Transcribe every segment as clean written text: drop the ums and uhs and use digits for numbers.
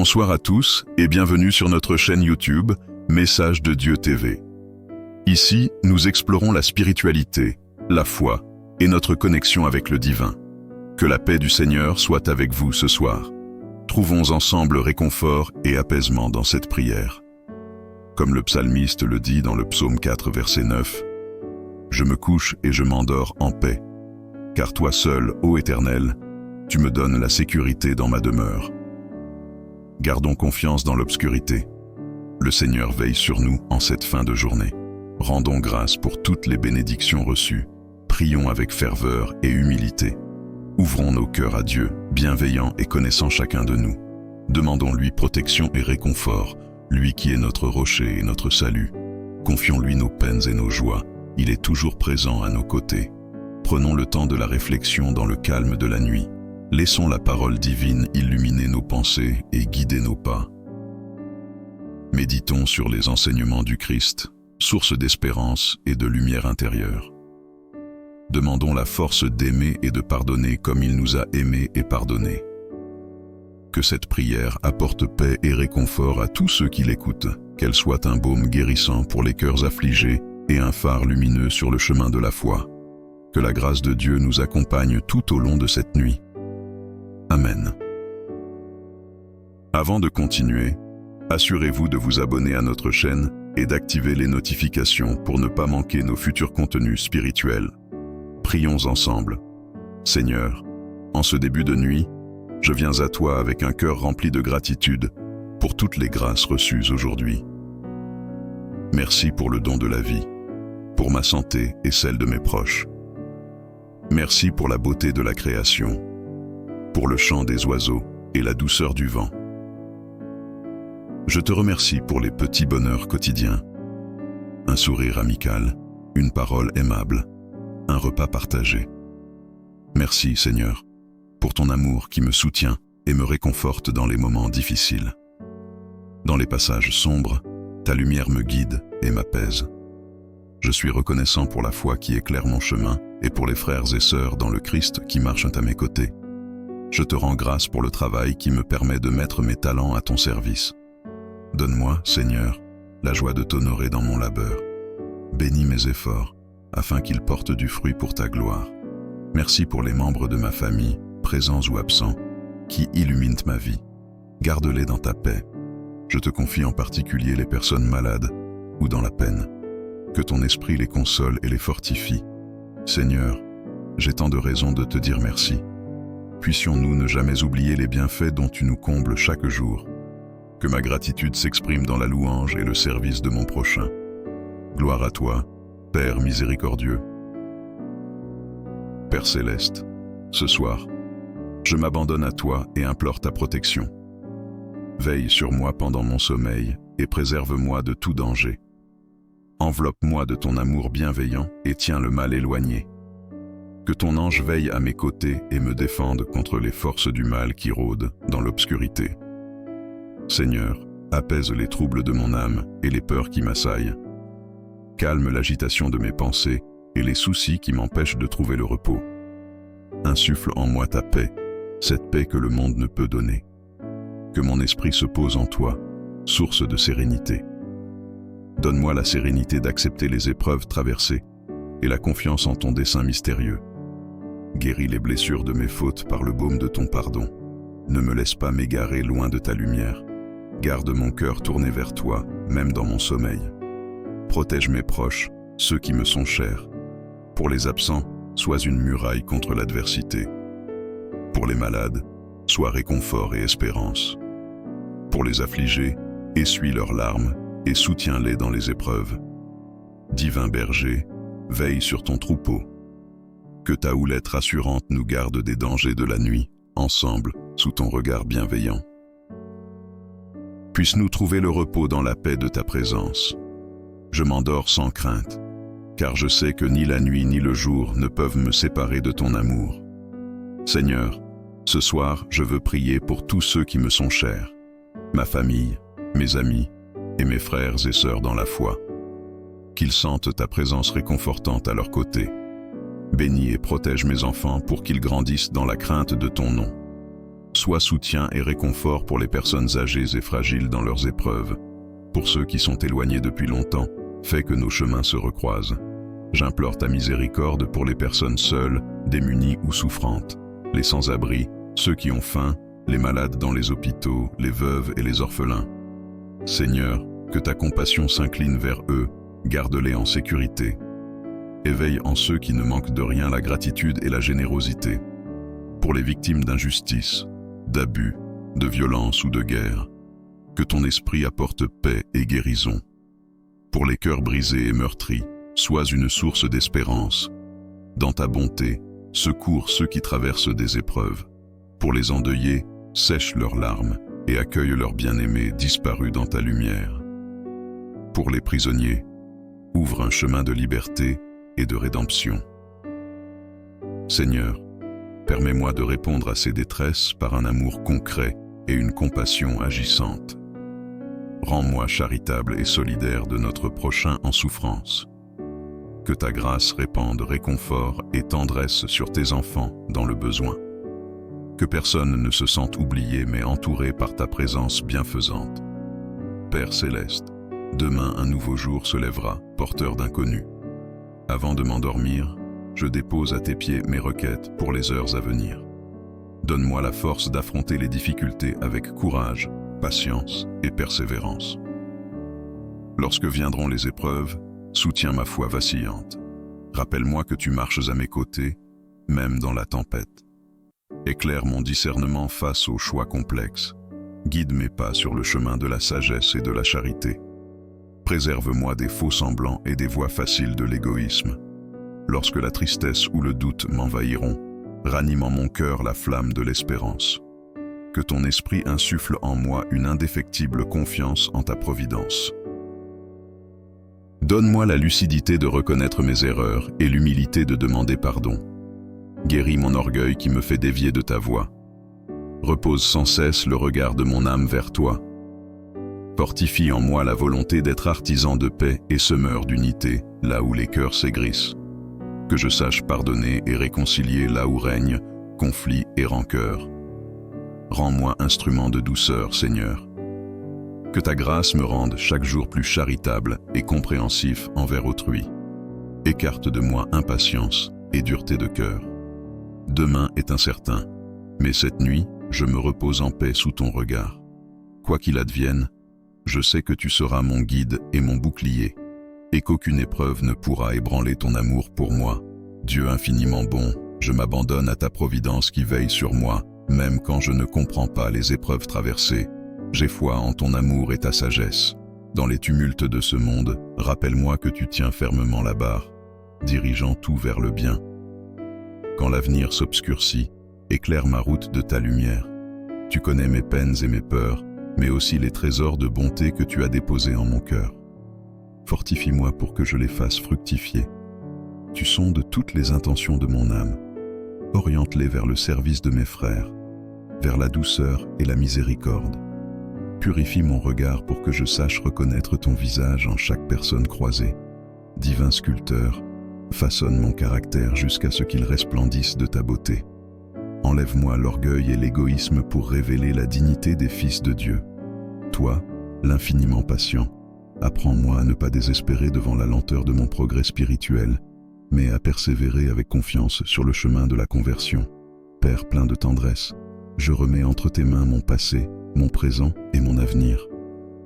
Bonsoir à tous et bienvenue sur notre chaîne YouTube, Message de Dieu TV. Ici, nous explorons la spiritualité, la foi et notre connexion avec le divin. Que la paix du Seigneur soit avec vous ce soir. Trouvons ensemble réconfort et apaisement dans cette prière. Comme le psalmiste le dit dans le psaume 4, verset 9, « Je me couche et je m'endors en paix, car toi seul, ô Éternel, tu me donnes la sécurité dans ma demeure. » Gardons confiance dans l'obscurité. Le Seigneur veille sur nous en cette fin de journée. Rendons grâce pour toutes les bénédictions reçues. Prions avec ferveur et humilité. Ouvrons nos cœurs à Dieu, bienveillant et connaissant chacun de nous. Demandons-lui protection et réconfort, lui qui est notre rocher et notre salut. Confions-lui nos peines et nos joies. Il est toujours présent à nos côtés. Prenons le temps de la réflexion dans le calme de la nuit. Laissons la parole divine illuminer nos pensées et guider nos pas. Méditons sur les enseignements du Christ, source d'espérance et de lumière intérieure. Demandons la force d'aimer et de pardonner comme il nous a aimés et pardonnés. Que cette prière apporte paix et réconfort à tous ceux qui l'écoutent, qu'elle soit un baume guérissant pour les cœurs affligés et un phare lumineux sur le chemin de la foi. Que la grâce de Dieu nous accompagne tout au long de cette nuit. Amen. Avant de continuer, assurez-vous de vous abonner à notre chaîne et d'activer les notifications pour ne pas manquer nos futurs contenus spirituels. Prions ensemble. Seigneur, en ce début de nuit, je viens à toi avec un cœur rempli de gratitude pour toutes les grâces reçues aujourd'hui. Merci pour le don de la vie, pour ma santé et celle de mes proches. Merci pour la beauté de la création, pour le chant des oiseaux et la douceur du vent. Je te remercie pour les petits bonheurs quotidiens, un sourire amical, une parole aimable, un repas partagé. Merci, Seigneur, pour ton amour qui me soutient et me réconforte dans les moments difficiles. Dans les passages sombres, ta lumière me guide et m'apaise. Je suis reconnaissant pour la foi qui éclaire mon chemin et pour les frères et sœurs dans le Christ qui marchent à mes côtés. Je te rends grâce pour le travail qui me permet de mettre mes talents à ton service. Donne-moi, Seigneur, la joie de t'honorer dans mon labeur. Bénis mes efforts, afin qu'ils portent du fruit pour ta gloire. Merci pour les membres de ma famille, présents ou absents, qui illuminent ma vie. Garde-les dans ta paix. Je te confie en particulier les personnes malades ou dans la peine. Que ton esprit les console et les fortifie. Seigneur, j'ai tant de raisons de te dire merci. Puissions-nous ne jamais oublier les bienfaits dont tu nous combles chaque jour. Que ma gratitude s'exprime dans la louange et le service de mon prochain. Gloire à toi, Père miséricordieux. Père céleste, ce soir, je m'abandonne à toi et implore ta protection. Veille sur moi pendant mon sommeil et préserve-moi de tout danger. Enveloppe-moi de ton amour bienveillant et tiens le mal éloigné. Que ton ange veille à mes côtés et me défende contre les forces du mal qui rôdent dans l'obscurité. Seigneur, apaise les troubles de mon âme et les peurs qui m'assaillent. Calme l'agitation de mes pensées et les soucis qui m'empêchent de trouver le repos. Insuffle en moi ta paix, cette paix que le monde ne peut donner. Que mon esprit se pose en toi, source de sérénité. Donne-moi la sérénité d'accepter les épreuves traversées et la confiance en ton dessein mystérieux. Guéris les blessures de mes fautes par le baume de ton pardon. Ne me laisse pas m'égarer loin de ta lumière. Garde mon cœur tourné vers toi, même dans mon sommeil. Protège mes proches, ceux qui me sont chers. Pour les absents, sois une muraille contre l'adversité. Pour les malades, sois réconfort et espérance. Pour les affligés, essuie leurs larmes et soutiens-les dans les épreuves. Divin berger, veille sur ton troupeau. Que ta houlette rassurante nous garde des dangers de la nuit, ensemble, sous ton regard bienveillant. Puisse-nous trouver le repos dans la paix de ta présence. Je m'endors sans crainte, car je sais que ni la nuit ni le jour ne peuvent me séparer de ton amour. Seigneur, ce soir, je veux prier pour tous ceux qui me sont chers, ma famille, mes amis et mes frères et sœurs dans la foi. Qu'ils sentent ta présence réconfortante à leur côté. Bénis et protège mes enfants pour qu'ils grandissent dans la crainte de ton nom. Sois soutien et réconfort pour les personnes âgées et fragiles dans leurs épreuves. Pour ceux qui sont éloignés depuis longtemps, fais que nos chemins se recroisent. J'implore ta miséricorde pour les personnes seules, démunies ou souffrantes, les sans-abri, ceux qui ont faim, les malades dans les hôpitaux, les veuves et les orphelins. Seigneur, que ta compassion s'incline vers eux, garde-les en sécurité. Éveille en ceux qui ne manquent de rien la gratitude et la générosité. Pour les victimes d'injustice, d'abus, de violence ou de guerre, que ton esprit apporte paix et guérison. Pour les cœurs brisés et meurtris, sois une source d'espérance. Dans ta bonté, secours ceux qui traversent des épreuves. Pour les endeuillés, sèche leurs larmes et accueille leurs bien-aimés disparus dans ta lumière. Pour les prisonniers, ouvre un chemin de liberté et de rédemption. Seigneur, permets-moi de répondre à ces détresses par un amour concret et une compassion agissante. Rends-moi charitable et solidaire de notre prochain en souffrance. Que ta grâce répande réconfort et tendresse sur tes enfants dans le besoin. Que personne ne se sente oublié mais entouré par ta présence bienfaisante. Père céleste, demain un nouveau jour se lèvera, porteur d'inconnus. Avant de m'endormir, je dépose à tes pieds mes requêtes pour les heures à venir. Donne-moi la force d'affronter les difficultés avec courage, patience et persévérance. Lorsque viendront les épreuves, soutiens ma foi vacillante. Rappelle-moi que tu marches à mes côtés, même dans la tempête. Éclaire mon discernement face aux choix complexes. Guide mes pas sur le chemin de la sagesse et de la charité. Préserve-moi des faux semblants et des voies faciles de l'égoïsme. Lorsque la tristesse ou le doute m'envahiront, ranime en mon cœur la flamme de l'espérance. Que ton esprit insuffle en moi une indéfectible confiance en ta providence. Donne-moi la lucidité de reconnaître mes erreurs et l'humilité de demander pardon. Guéris mon orgueil qui me fait dévier de ta voie. Repose sans cesse le regard de mon âme vers toi. Fortifie en moi la volonté d'être artisan de paix et semeur d'unité, là où les cœurs s'aigrissent. Que je sache pardonner et réconcilier là où règne conflit et rancœur. Rends-moi instrument de douceur, Seigneur. Que ta grâce me rende chaque jour plus charitable et compréhensif envers autrui. Écarte de moi impatience et dureté de cœur. Demain est incertain, mais cette nuit, je me repose en paix sous ton regard. Quoi qu'il advienne, je sais que tu seras mon guide et mon bouclier, et qu'aucune épreuve ne pourra ébranler ton amour pour moi. Dieu infiniment bon, je m'abandonne à ta providence qui veille sur moi, même quand je ne comprends pas les épreuves traversées. J'ai foi en ton amour et ta sagesse. Dans les tumultes de ce monde, rappelle-moi que tu tiens fermement la barre, dirigeant tout vers le bien. Quand l'avenir s'obscurcit, éclaire ma route de ta lumière. Tu connais mes peines et mes peurs, mais aussi les trésors de bonté que tu as déposés en mon cœur. Fortifie-moi pour que je les fasse fructifier. Tu sondes toutes les intentions de mon âme. Oriente-les vers le service de mes frères, vers la douceur et la miséricorde. Purifie mon regard pour que je sache reconnaître ton visage en chaque personne croisée. Divin sculpteur, façonne mon caractère jusqu'à ce qu'il resplendisse de ta beauté. Enlève-moi l'orgueil et l'égoïsme pour révéler la dignité des fils de Dieu. Toi, l'infiniment patient, apprends-moi à ne pas désespérer devant la lenteur de mon progrès spirituel, mais à persévérer avec confiance sur le chemin de la conversion. Père plein de tendresse, je remets entre tes mains mon passé, mon présent et mon avenir.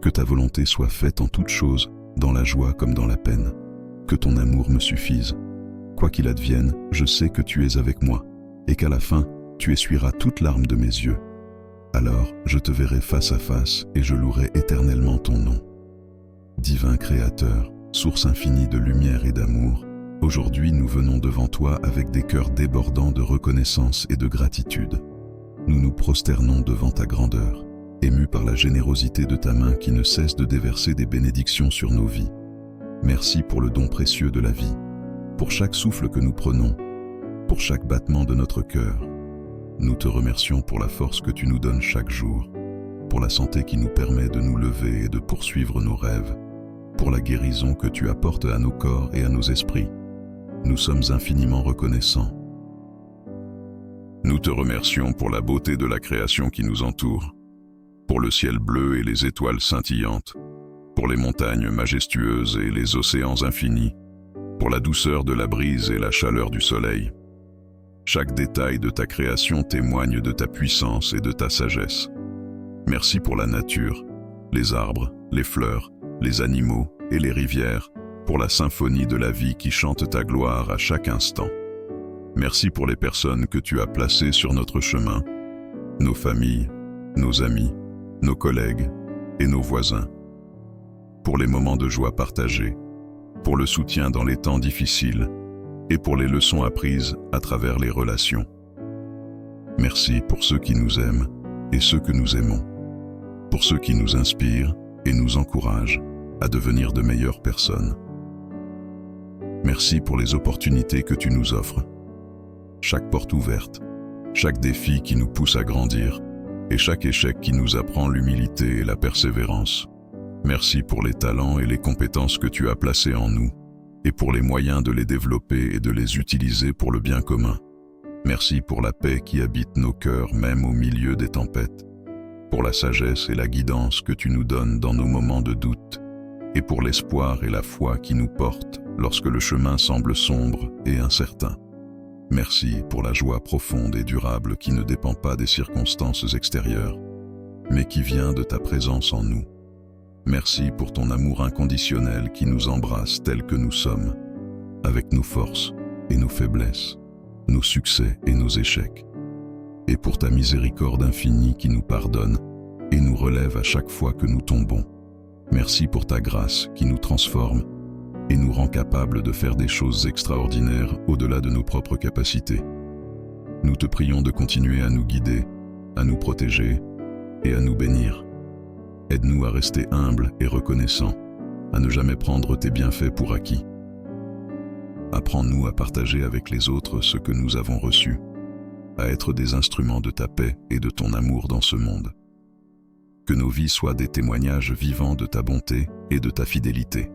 Que ta volonté soit faite en toutes choses, dans la joie comme dans la peine. Que ton amour me suffise. Quoi qu'il advienne, je sais que tu es avec moi, et qu'à la fin, tu essuieras toute larme de mes yeux. Alors, je te verrai face à face et je louerai éternellement ton nom. Divin Créateur, source infinie de lumière et d'amour, aujourd'hui nous venons devant toi avec des cœurs débordants de reconnaissance et de gratitude. Nous nous prosternons devant ta grandeur, émus par la générosité de ta main qui ne cesse de déverser des bénédictions sur nos vies. Merci pour le don précieux de la vie, pour chaque souffle que nous prenons, pour chaque battement de notre cœur. Nous te remercions pour la force que tu nous donnes chaque jour, pour la santé qui nous permet de nous lever et de poursuivre nos rêves, pour la guérison que tu apportes à nos corps et à nos esprits. Nous sommes infiniment reconnaissants. Nous te remercions pour la beauté de la création qui nous entoure, pour le ciel bleu et les étoiles scintillantes, pour les montagnes majestueuses et les océans infinis, pour la douceur de la brise et la chaleur du soleil. Chaque détail de ta création témoigne de ta puissance et de ta sagesse. Merci pour la nature, les arbres, les fleurs, les animaux et les rivières, pour la symphonie de la vie qui chante ta gloire à chaque instant. Merci pour les personnes que tu as placées sur notre chemin, nos familles, nos amis, nos collègues et nos voisins. Pour les moments de joie partagés, pour le soutien dans les temps difficiles et pour les leçons apprises à travers les relations. Merci pour ceux qui nous aiment et ceux que nous aimons, pour ceux qui nous inspirent et nous encouragent à devenir de meilleures personnes. Merci pour les opportunités que tu nous offres. Chaque porte ouverte, chaque défi qui nous pousse à grandir et chaque échec qui nous apprend l'humilité et la persévérance. Merci pour les talents et les compétences que tu as placés en nous et pour les moyens de les développer et de les utiliser pour le bien commun. Merci pour la paix qui habite nos cœurs même au milieu des tempêtes, pour la sagesse et la guidance que tu nous donnes dans nos moments de doute et pour l'espoir et la foi qui nous portent lorsque le chemin semble sombre et incertain. Merci pour la joie profonde et durable qui ne dépend pas des circonstances extérieures, mais qui vient de ta présence en nous. Merci pour ton amour inconditionnel qui nous embrasse tels que nous sommes, avec nos forces et nos faiblesses, nos succès et nos échecs, et pour ta miséricorde infinie qui nous pardonne et nous relève à chaque fois que nous tombons. Merci pour ta grâce qui nous transforme et nous rend capables de faire des choses extraordinaires au-delà de nos propres capacités. Nous te prions de continuer à nous guider, à nous protéger et à nous bénir. Aide-nous à rester humbles et reconnaissants, à ne jamais prendre tes bienfaits pour acquis. Apprends-nous à partager avec les autres ce que nous avons reçu, à être des instruments de ta paix et de ton amour dans ce monde. Que nos vies soient des témoignages vivants de ta bonté et de ta fidélité.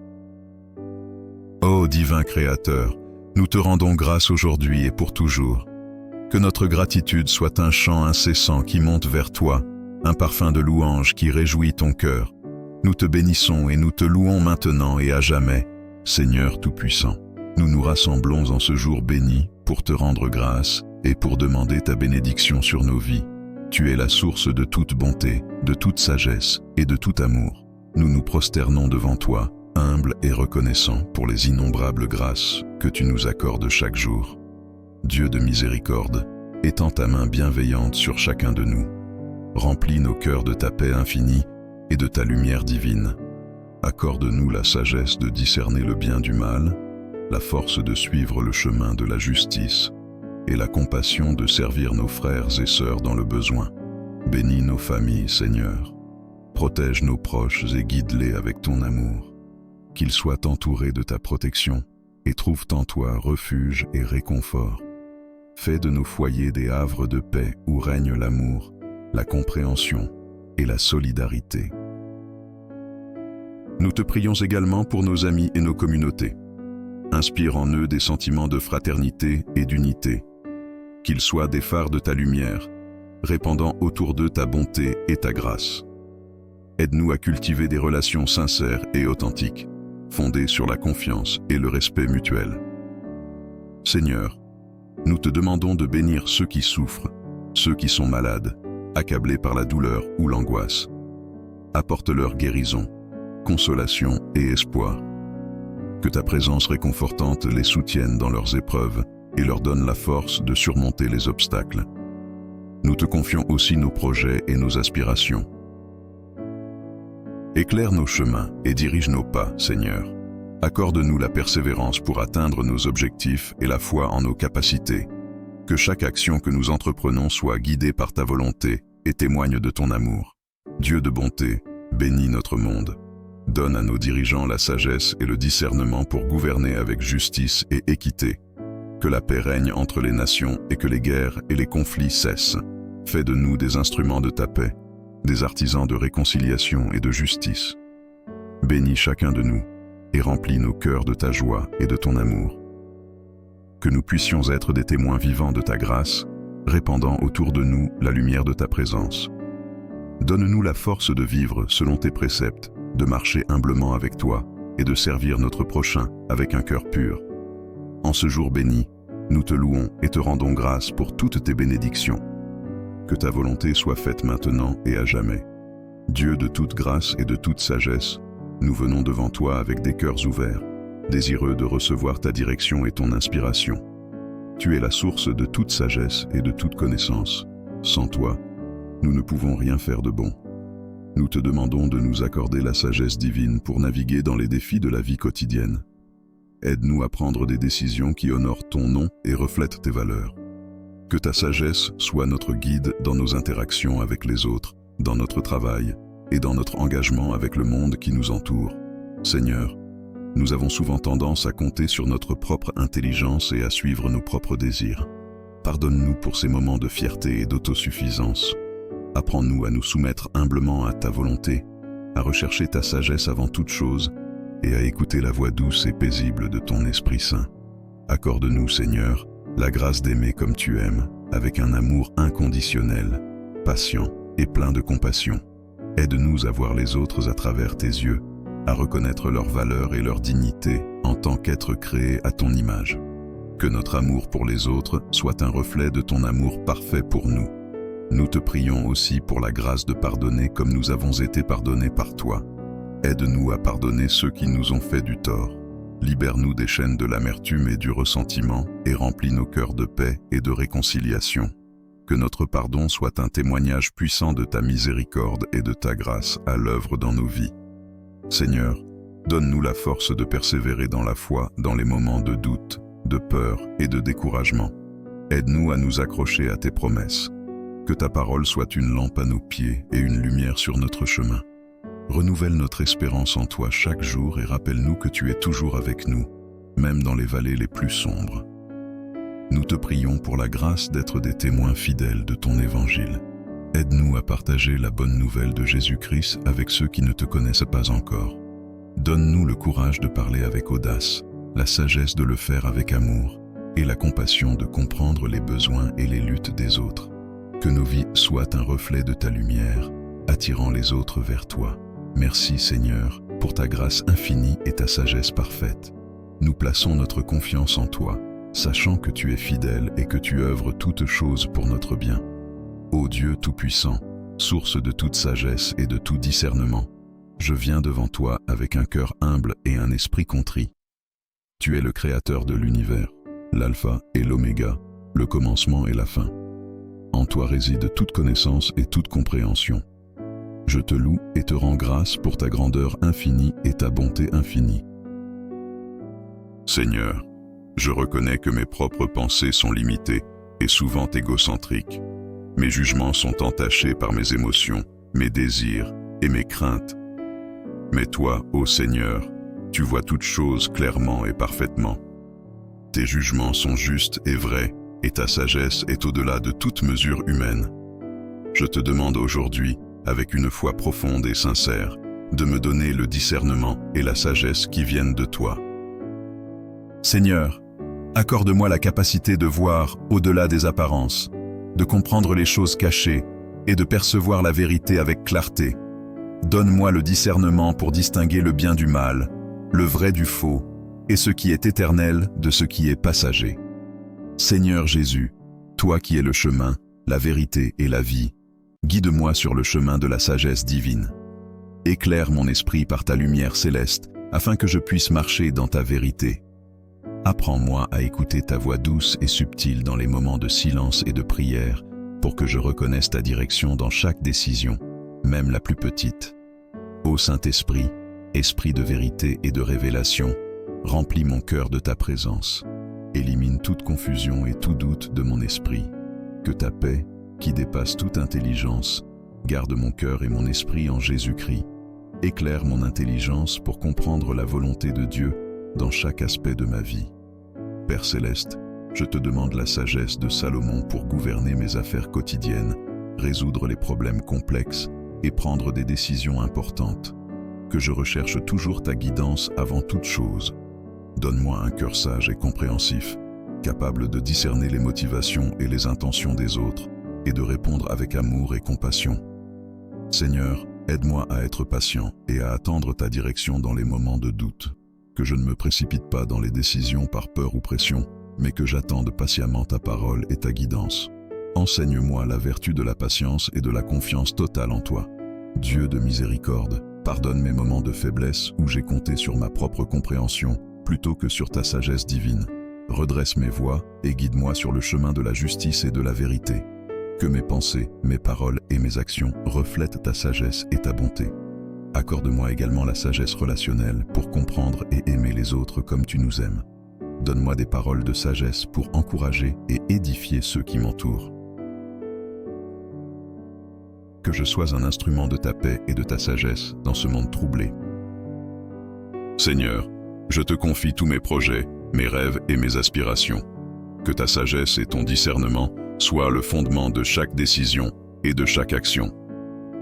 Ô divin Créateur, nous te rendons grâce aujourd'hui et pour toujours. Que notre gratitude soit un chant incessant qui monte vers toi, un parfum de louange qui réjouit ton cœur. Nous te bénissons et nous te louons maintenant et à jamais, Seigneur Tout-Puissant. Nous nous rassemblons en ce jour béni pour te rendre grâce et pour demander ta bénédiction sur nos vies. Tu es la source de toute bonté, de toute sagesse et de tout amour. Nous nous prosternons devant toi, humbles et reconnaissants pour les innombrables grâces que tu nous accordes chaque jour. Dieu de miséricorde, étends ta main bienveillante sur chacun de nous. Remplis nos cœurs de ta paix infinie et de ta lumière divine. Accorde-nous la sagesse de discerner le bien du mal, la force de suivre le chemin de la justice et la compassion de servir nos frères et sœurs dans le besoin. Bénis nos familles, Seigneur. Protège nos proches et guide-les avec ton amour. Qu'ils soient entourés de ta protection et trouvent en toi refuge et réconfort. Fais de nos foyers des havres de paix où règne l'amour, la compréhension et la solidarité. Nous te prions également pour nos amis et nos communautés. Inspire en eux des sentiments de fraternité et d'unité. Qu'ils soient des phares de ta lumière, répandant autour d'eux ta bonté et ta grâce. Aide-nous à cultiver des relations sincères et authentiques, fondées sur la confiance et le respect mutuel. Seigneur, nous te demandons de bénir ceux qui souffrent, ceux qui sont malades, accablés par la douleur ou l'angoisse. Apporte-leur guérison, consolation et espoir. Que ta présence réconfortante les soutienne dans leurs épreuves et leur donne la force de surmonter les obstacles. Nous te confions aussi nos projets et nos aspirations. Éclaire nos chemins et dirige nos pas, Seigneur. Accorde-nous la persévérance pour atteindre nos objectifs et la foi en nos capacités. Que chaque action que nous entreprenons soit guidée par ta volonté et témoigne de ton amour. Dieu de bonté, bénis notre monde. Donne à nos dirigeants la sagesse et le discernement pour gouverner avec justice et équité. Que la paix règne entre les nations et que les guerres et les conflits cessent. Fais de nous des instruments de ta paix, des artisans de réconciliation et de justice. Bénis chacun de nous et remplis nos cœurs de ta joie et de ton amour. Que nous puissions être des témoins vivants de ta grâce répandant autour de nous la lumière de ta présence. Donne-nous la force de vivre selon tes préceptes, de marcher humblement avec toi et de servir notre prochain avec un cœur pur. En ce jour béni, nous te louons et te rendons grâce pour toutes tes bénédictions. Que ta volonté soit faite maintenant et à jamais. Dieu de toute grâce et de toute sagesse, nous venons devant toi avec des cœurs ouverts, désireux de recevoir ta direction et ton inspiration. Tu es la source de toute sagesse et de toute connaissance. Sans toi, nous ne pouvons rien faire de bon. Nous te demandons de nous accorder la sagesse divine pour naviguer dans les défis de la vie quotidienne. Aide-nous à prendre des décisions qui honorent ton nom et reflètent tes valeurs. Que ta sagesse soit notre guide dans nos interactions avec les autres, dans notre travail et dans notre engagement avec le monde qui nous entoure. Seigneur, nous avons souvent tendance à compter sur notre propre intelligence et à suivre nos propres désirs. Pardonne-nous pour ces moments de fierté et d'autosuffisance. Apprends-nous à nous soumettre humblement à ta volonté, à rechercher ta sagesse avant toute chose et à écouter la voix douce et paisible de ton Esprit Saint. Accorde-nous, Seigneur, la grâce d'aimer comme tu aimes, avec un amour inconditionnel, patient et plein de compassion. Aide-nous à voir les autres à travers tes yeux, à reconnaître leur valeur et leur dignité en tant qu'être créé à ton image. Que notre amour pour les autres soit un reflet de ton amour parfait pour nous. Nous te prions aussi pour la grâce de pardonner comme nous avons été pardonnés par toi. Aide-nous à pardonner ceux qui nous ont fait du tort. Libère-nous des chaînes de l'amertume et du ressentiment et remplis nos cœurs de paix et de réconciliation. Que notre pardon soit un témoignage puissant de ta miséricorde et de ta grâce à l'œuvre dans nos vies. Seigneur, donne-nous la force de persévérer dans la foi dans les moments de doute, de peur et de découragement. Aide-nous à nous accrocher à tes promesses. Que ta parole soit une lampe à nos pieds et une lumière sur notre chemin. Renouvelle notre espérance en toi chaque jour et rappelle-nous que tu es toujours avec nous, même dans les vallées les plus sombres. Nous te prions pour la grâce d'être des témoins fidèles de ton évangile. Aide-nous à partager la bonne nouvelle de Jésus-Christ avec ceux qui ne te connaissent pas encore. Donne-nous le courage de parler avec audace, la sagesse de le faire avec amour et la compassion de comprendre les besoins et les luttes des autres. Que nos vies soient un reflet de ta lumière, attirant les autres vers toi. Merci Seigneur, pour ta grâce infinie et ta sagesse parfaite. Nous plaçons notre confiance en toi, sachant que tu es fidèle et que tu œuvres toutes choses pour notre bien. Ô Dieu Tout-Puissant, source de toute sagesse et de tout discernement, je viens devant toi avec un cœur humble et un esprit contrit. Tu es le Créateur de l'univers, l'Alpha et l'Oméga, le commencement et la fin. En toi réside toute connaissance et toute compréhension. Je te loue et te rends grâce pour ta grandeur infinie et ta bonté infinie. Seigneur, je reconnais que mes propres pensées sont limitées et souvent égocentriques. Mes jugements sont entachés par mes émotions, mes désirs et mes craintes. Mais toi, ô Seigneur, tu vois toutes choses clairement et parfaitement. Tes jugements sont justes et vrais, et ta sagesse est au-delà de toute mesure humaine. Je te demande aujourd'hui, avec une foi profonde et sincère, de me donner le discernement et la sagesse qui viennent de toi. Seigneur, accorde-moi la capacité de voir au-delà des apparences, de comprendre les choses cachées et de percevoir la vérité avec clarté. Donne-moi le discernement pour distinguer le bien du mal, le vrai du faux, et ce qui est éternel de ce qui est passager. Seigneur Jésus, toi qui es le chemin, la vérité et la vie, guide-moi sur le chemin de la sagesse divine. Éclaire mon esprit par ta lumière céleste, afin que je puisse marcher dans ta vérité. Apprends-moi à écouter ta voix douce et subtile dans les moments de silence et de prière, pour que je reconnaisse ta direction dans chaque décision, même la plus petite. Ô Saint-Esprit, Esprit de vérité et de révélation, remplis mon cœur de ta présence. Élimine toute confusion et tout doute de mon esprit. Que ta paix, qui dépasse toute intelligence, garde mon cœur et mon esprit en Jésus-Christ. Éclaire mon intelligence pour comprendre la volonté de Dieu dans chaque aspect de ma vie. Père Céleste, je te demande la sagesse de Salomon pour gouverner mes affaires quotidiennes, résoudre les problèmes complexes et prendre des décisions importantes. Que je recherche toujours ta guidance avant toute chose. Donne-moi un cœur sage et compréhensif, capable de discerner les motivations et les intentions des autres, et de répondre avec amour et compassion. Seigneur, aide-moi à être patient et à attendre ta direction dans les moments de doute, que je ne me précipite pas dans les décisions par peur ou pression, mais que j'attende patiemment ta parole et ta guidance. Enseigne-moi la vertu de la patience et de la confiance totale en toi. Dieu de miséricorde, pardonne mes moments de faiblesse où j'ai compté sur ma propre compréhension plutôt que sur ta sagesse divine. Redresse mes voies et guide-moi sur le chemin de la justice et de la vérité. Que mes pensées, mes paroles et mes actions reflètent ta sagesse et ta bonté. Accorde-moi également la sagesse relationnelle pour comprendre et aimer les autres comme tu nous aimes. Donne-moi des paroles de sagesse pour encourager et édifier ceux qui m'entourent. Que je sois un instrument de ta paix et de ta sagesse dans ce monde troublé. Seigneur, je te confie tous mes projets, mes rêves et mes aspirations. Que ta sagesse et ton discernement soient le fondement de chaque décision et de chaque action.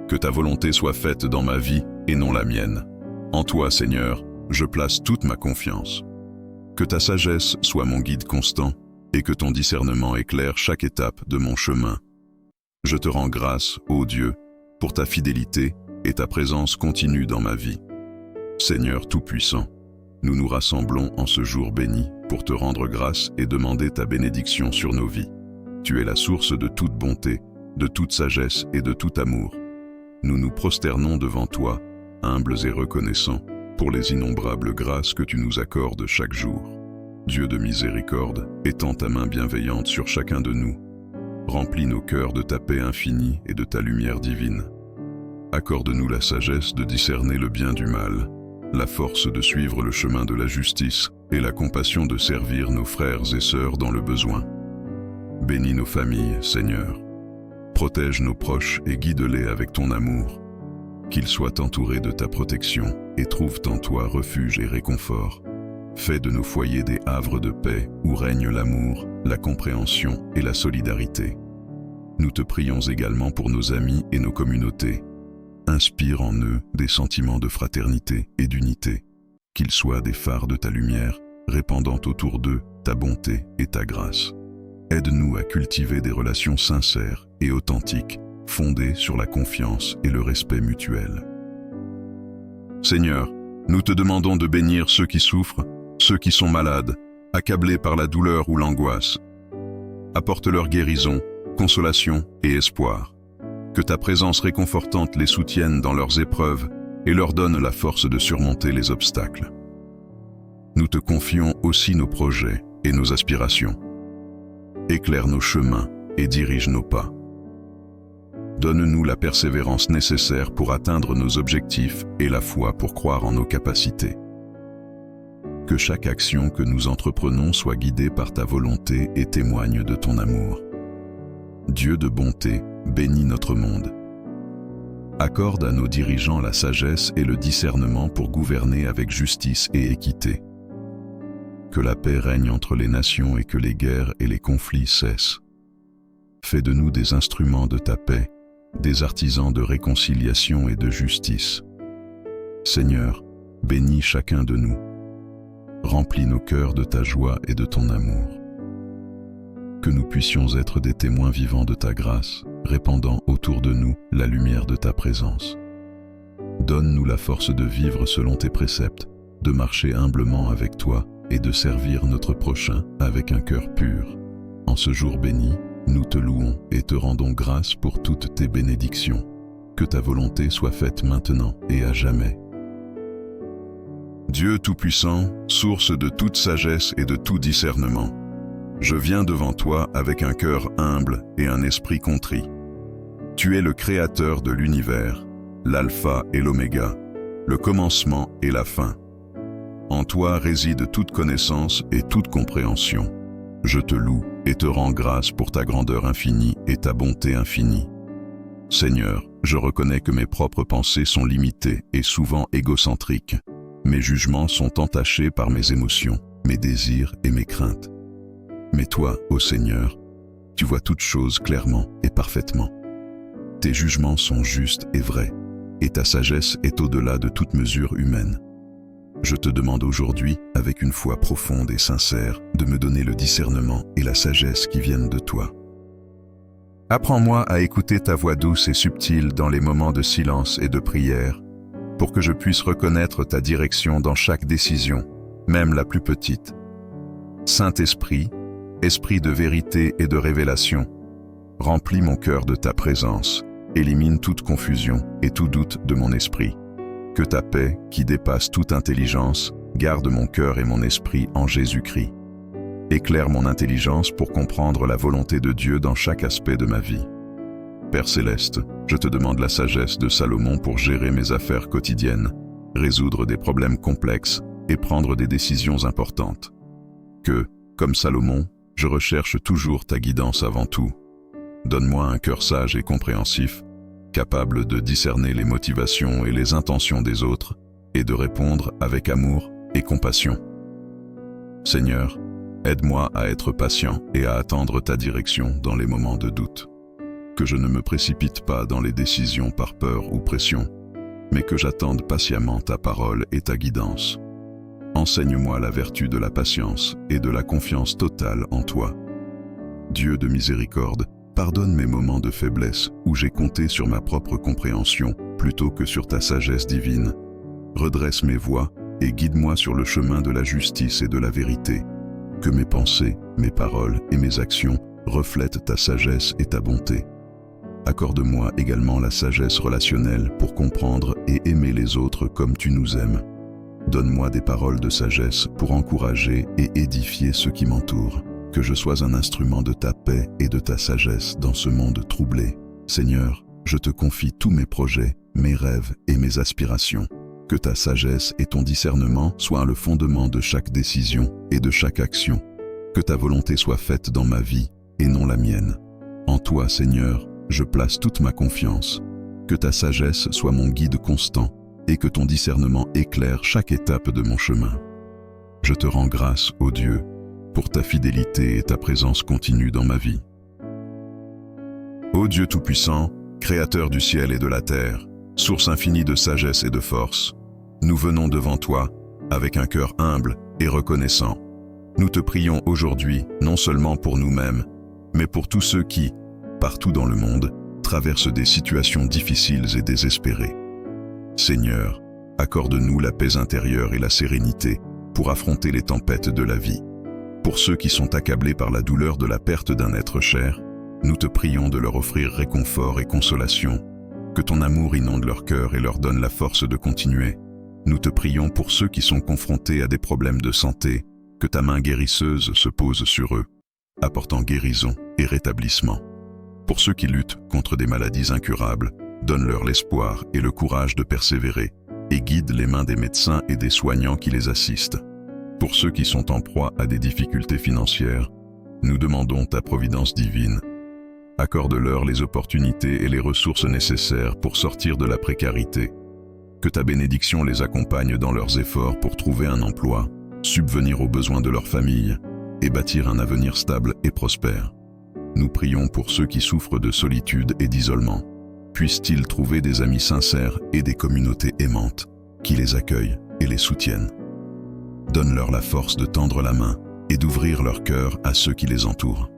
Que ta volonté soit faite dans ma vie et non la mienne. En toi, Seigneur, je place toute ma confiance. Que ta sagesse soit mon guide constant et que ton discernement éclaire chaque étape de mon chemin. Je te rends grâce, ô Dieu, pour ta fidélité et ta présence continue dans ma vie. Seigneur Tout-Puissant, nous nous rassemblons en ce jour béni pour te rendre grâce et demander ta bénédiction sur nos vies. Tu es la source de toute bonté, de toute sagesse et de tout amour. Nous nous prosternons devant toi, humbles et reconnaissants, pour les innombrables grâces que tu nous accordes chaque jour. Dieu de miséricorde, étends ta main bienveillante sur chacun de nous. Remplis nos cœurs de ta paix infinie et de ta lumière divine. Accorde-nous la sagesse de discerner le bien du mal, la force de suivre le chemin de la justice et la compassion de servir nos frères et sœurs dans le besoin. Bénis nos familles, Seigneur. Protège nos proches et guide-les avec ton amour. Qu'ils soient entourés de ta protection et trouvent en toi refuge et réconfort. Fais de nos foyers des havres de paix où règne l'amour, la compréhension et la solidarité. Nous te prions également pour nos amis et nos communautés. Inspire en eux des sentiments de fraternité et d'unité. Qu'ils soient des phares de ta lumière, répandant autour d'eux ta bonté et ta grâce. Aide-nous à cultiver des relations sincères et authentiques, fondées sur la confiance et le respect mutuel. Seigneur, nous te demandons de bénir ceux qui souffrent, ceux qui sont malades, accablés par la douleur ou l'angoisse. Apporte-leur guérison, consolation et espoir. Que ta présence réconfortante les soutienne dans leurs épreuves et leur donne la force de surmonter les obstacles. Nous te confions aussi nos projets et nos aspirations. Éclaire nos chemins et dirige nos pas. Donne-nous la persévérance nécessaire pour atteindre nos objectifs et la foi pour croire en nos capacités. Que chaque action que nous entreprenons soit guidée par ta volonté et témoigne de ton amour. Dieu de bonté, bénis notre monde. Accorde à nos dirigeants la sagesse et le discernement pour gouverner avec justice et équité. Que la paix règne entre les nations et que les guerres et les conflits cessent. Fais de nous des instruments de ta paix, des artisans de réconciliation et de justice. Seigneur, bénis chacun de nous. Remplis nos cœurs de ta joie et de ton amour. Que nous puissions être des témoins vivants de ta grâce, répandant autour de nous la lumière de ta présence. Donne-nous la force de vivre selon tes préceptes, de marcher humblement avec toi et de servir notre prochain avec un cœur pur. En ce jour béni, nous te louons et te rendons grâce pour toutes tes bénédictions. Que ta volonté soit faite maintenant et à jamais. Dieu Tout-Puissant, source de toute sagesse et de tout discernement, je viens devant toi avec un cœur humble et un esprit contrit. Tu es le Créateur de l'univers, l'Alpha et l'Oméga, le commencement et la fin. En toi réside toute connaissance et toute compréhension. Je te loue et te rends grâce pour ta grandeur infinie et ta bonté infinie. Seigneur, je reconnais que mes propres pensées sont limitées et souvent égocentriques. Mes jugements sont entachés par mes émotions, mes désirs et mes craintes. Mais toi, ô Seigneur, tu vois toutes choses clairement et parfaitement. Tes jugements sont justes et vrais, et ta sagesse est au-delà de toute mesure humaine. Je te demande aujourd'hui, avec une foi profonde et sincère, de me donner le discernement et la sagesse qui viennent de toi. Apprends-moi à écouter ta voix douce et subtile dans les moments de silence et de prière, pour que je puisse reconnaître ta direction dans chaque décision, même la plus petite. Saint-Esprit, Esprit de vérité et de révélation, remplis mon cœur de ta présence, élimine toute confusion et tout doute de mon esprit. Que ta paix, qui dépasse toute intelligence, garde mon cœur et mon esprit en Jésus-Christ. Éclaire mon intelligence pour comprendre la volonté de Dieu dans chaque aspect de ma vie. Père Céleste, je te demande la sagesse de Salomon pour gérer mes affaires quotidiennes, résoudre des problèmes complexes et prendre des décisions importantes. Que, comme Salomon, je recherche toujours ta guidance avant tout. Donne-moi un cœur sage et compréhensif, capable de discerner les motivations et les intentions des autres et de répondre avec amour et compassion. Seigneur, aide-moi à être patient et à attendre ta direction dans les moments de doute. Que je ne me précipite pas dans les décisions par peur ou pression, mais que j'attende patiemment ta parole et ta guidance. Enseigne-moi la vertu de la patience et de la confiance totale en toi. Dieu de miséricorde, pardonne mes moments de faiblesse où j'ai compté sur ma propre compréhension plutôt que sur ta sagesse divine. Redresse mes voies et guide-moi sur le chemin de la justice et de la vérité. Que mes pensées, mes paroles et mes actions reflètent ta sagesse et ta bonté. Accorde-moi également la sagesse relationnelle pour comprendre et aimer les autres comme tu nous aimes. Donne-moi des paroles de sagesse pour encourager et édifier ceux qui m'entourent. Que je sois un instrument de ta paix et de ta sagesse dans ce monde troublé. Seigneur, je te confie tous mes projets, mes rêves et mes aspirations. Que ta sagesse et ton discernement soient le fondement de chaque décision et de chaque action. Que ta volonté soit faite dans ma vie et non la mienne. En toi, Seigneur, je place toute ma confiance. Que ta sagesse soit mon guide constant et que ton discernement éclaire chaque étape de mon chemin. Je te rends grâce, ô Dieu, pour ta fidélité et ta présence continue dans ma vie. Ô Dieu Tout-Puissant, Créateur du ciel et de la terre, source infinie de sagesse et de force, nous venons devant toi avec un cœur humble et reconnaissant. Nous te prions aujourd'hui, non seulement pour nous-mêmes, mais pour tous ceux qui, partout dans le monde, traversent des situations difficiles et désespérées. Seigneur, accorde-nous la paix intérieure et la sérénité pour affronter les tempêtes de la vie. Pour ceux qui sont accablés par la douleur de la perte d'un être cher, nous te prions de leur offrir réconfort et consolation. Que ton amour inonde leur cœur et leur donne la force de continuer. Nous te prions pour ceux qui sont confrontés à des problèmes de santé, que ta main guérisseuse se pose sur eux, apportant guérison et rétablissement. Pour ceux qui luttent contre des maladies incurables, donne-leur l'espoir et le courage de persévérer, et guide les mains des médecins et des soignants qui les assistent. Pour ceux qui sont en proie à des difficultés financières, nous demandons ta providence divine. Accorde-leur les opportunités et les ressources nécessaires pour sortir de la précarité. Que ta bénédiction les accompagne dans leurs efforts pour trouver un emploi, subvenir aux besoins de leur famille et bâtir un avenir stable et prospère. Nous prions pour ceux qui souffrent de solitude et d'isolement. Puissent-ils trouver des amis sincères et des communautés aimantes qui les accueillent et les soutiennent. Donne-leur la force de tendre la main et d'ouvrir leur cœur à ceux qui les entourent.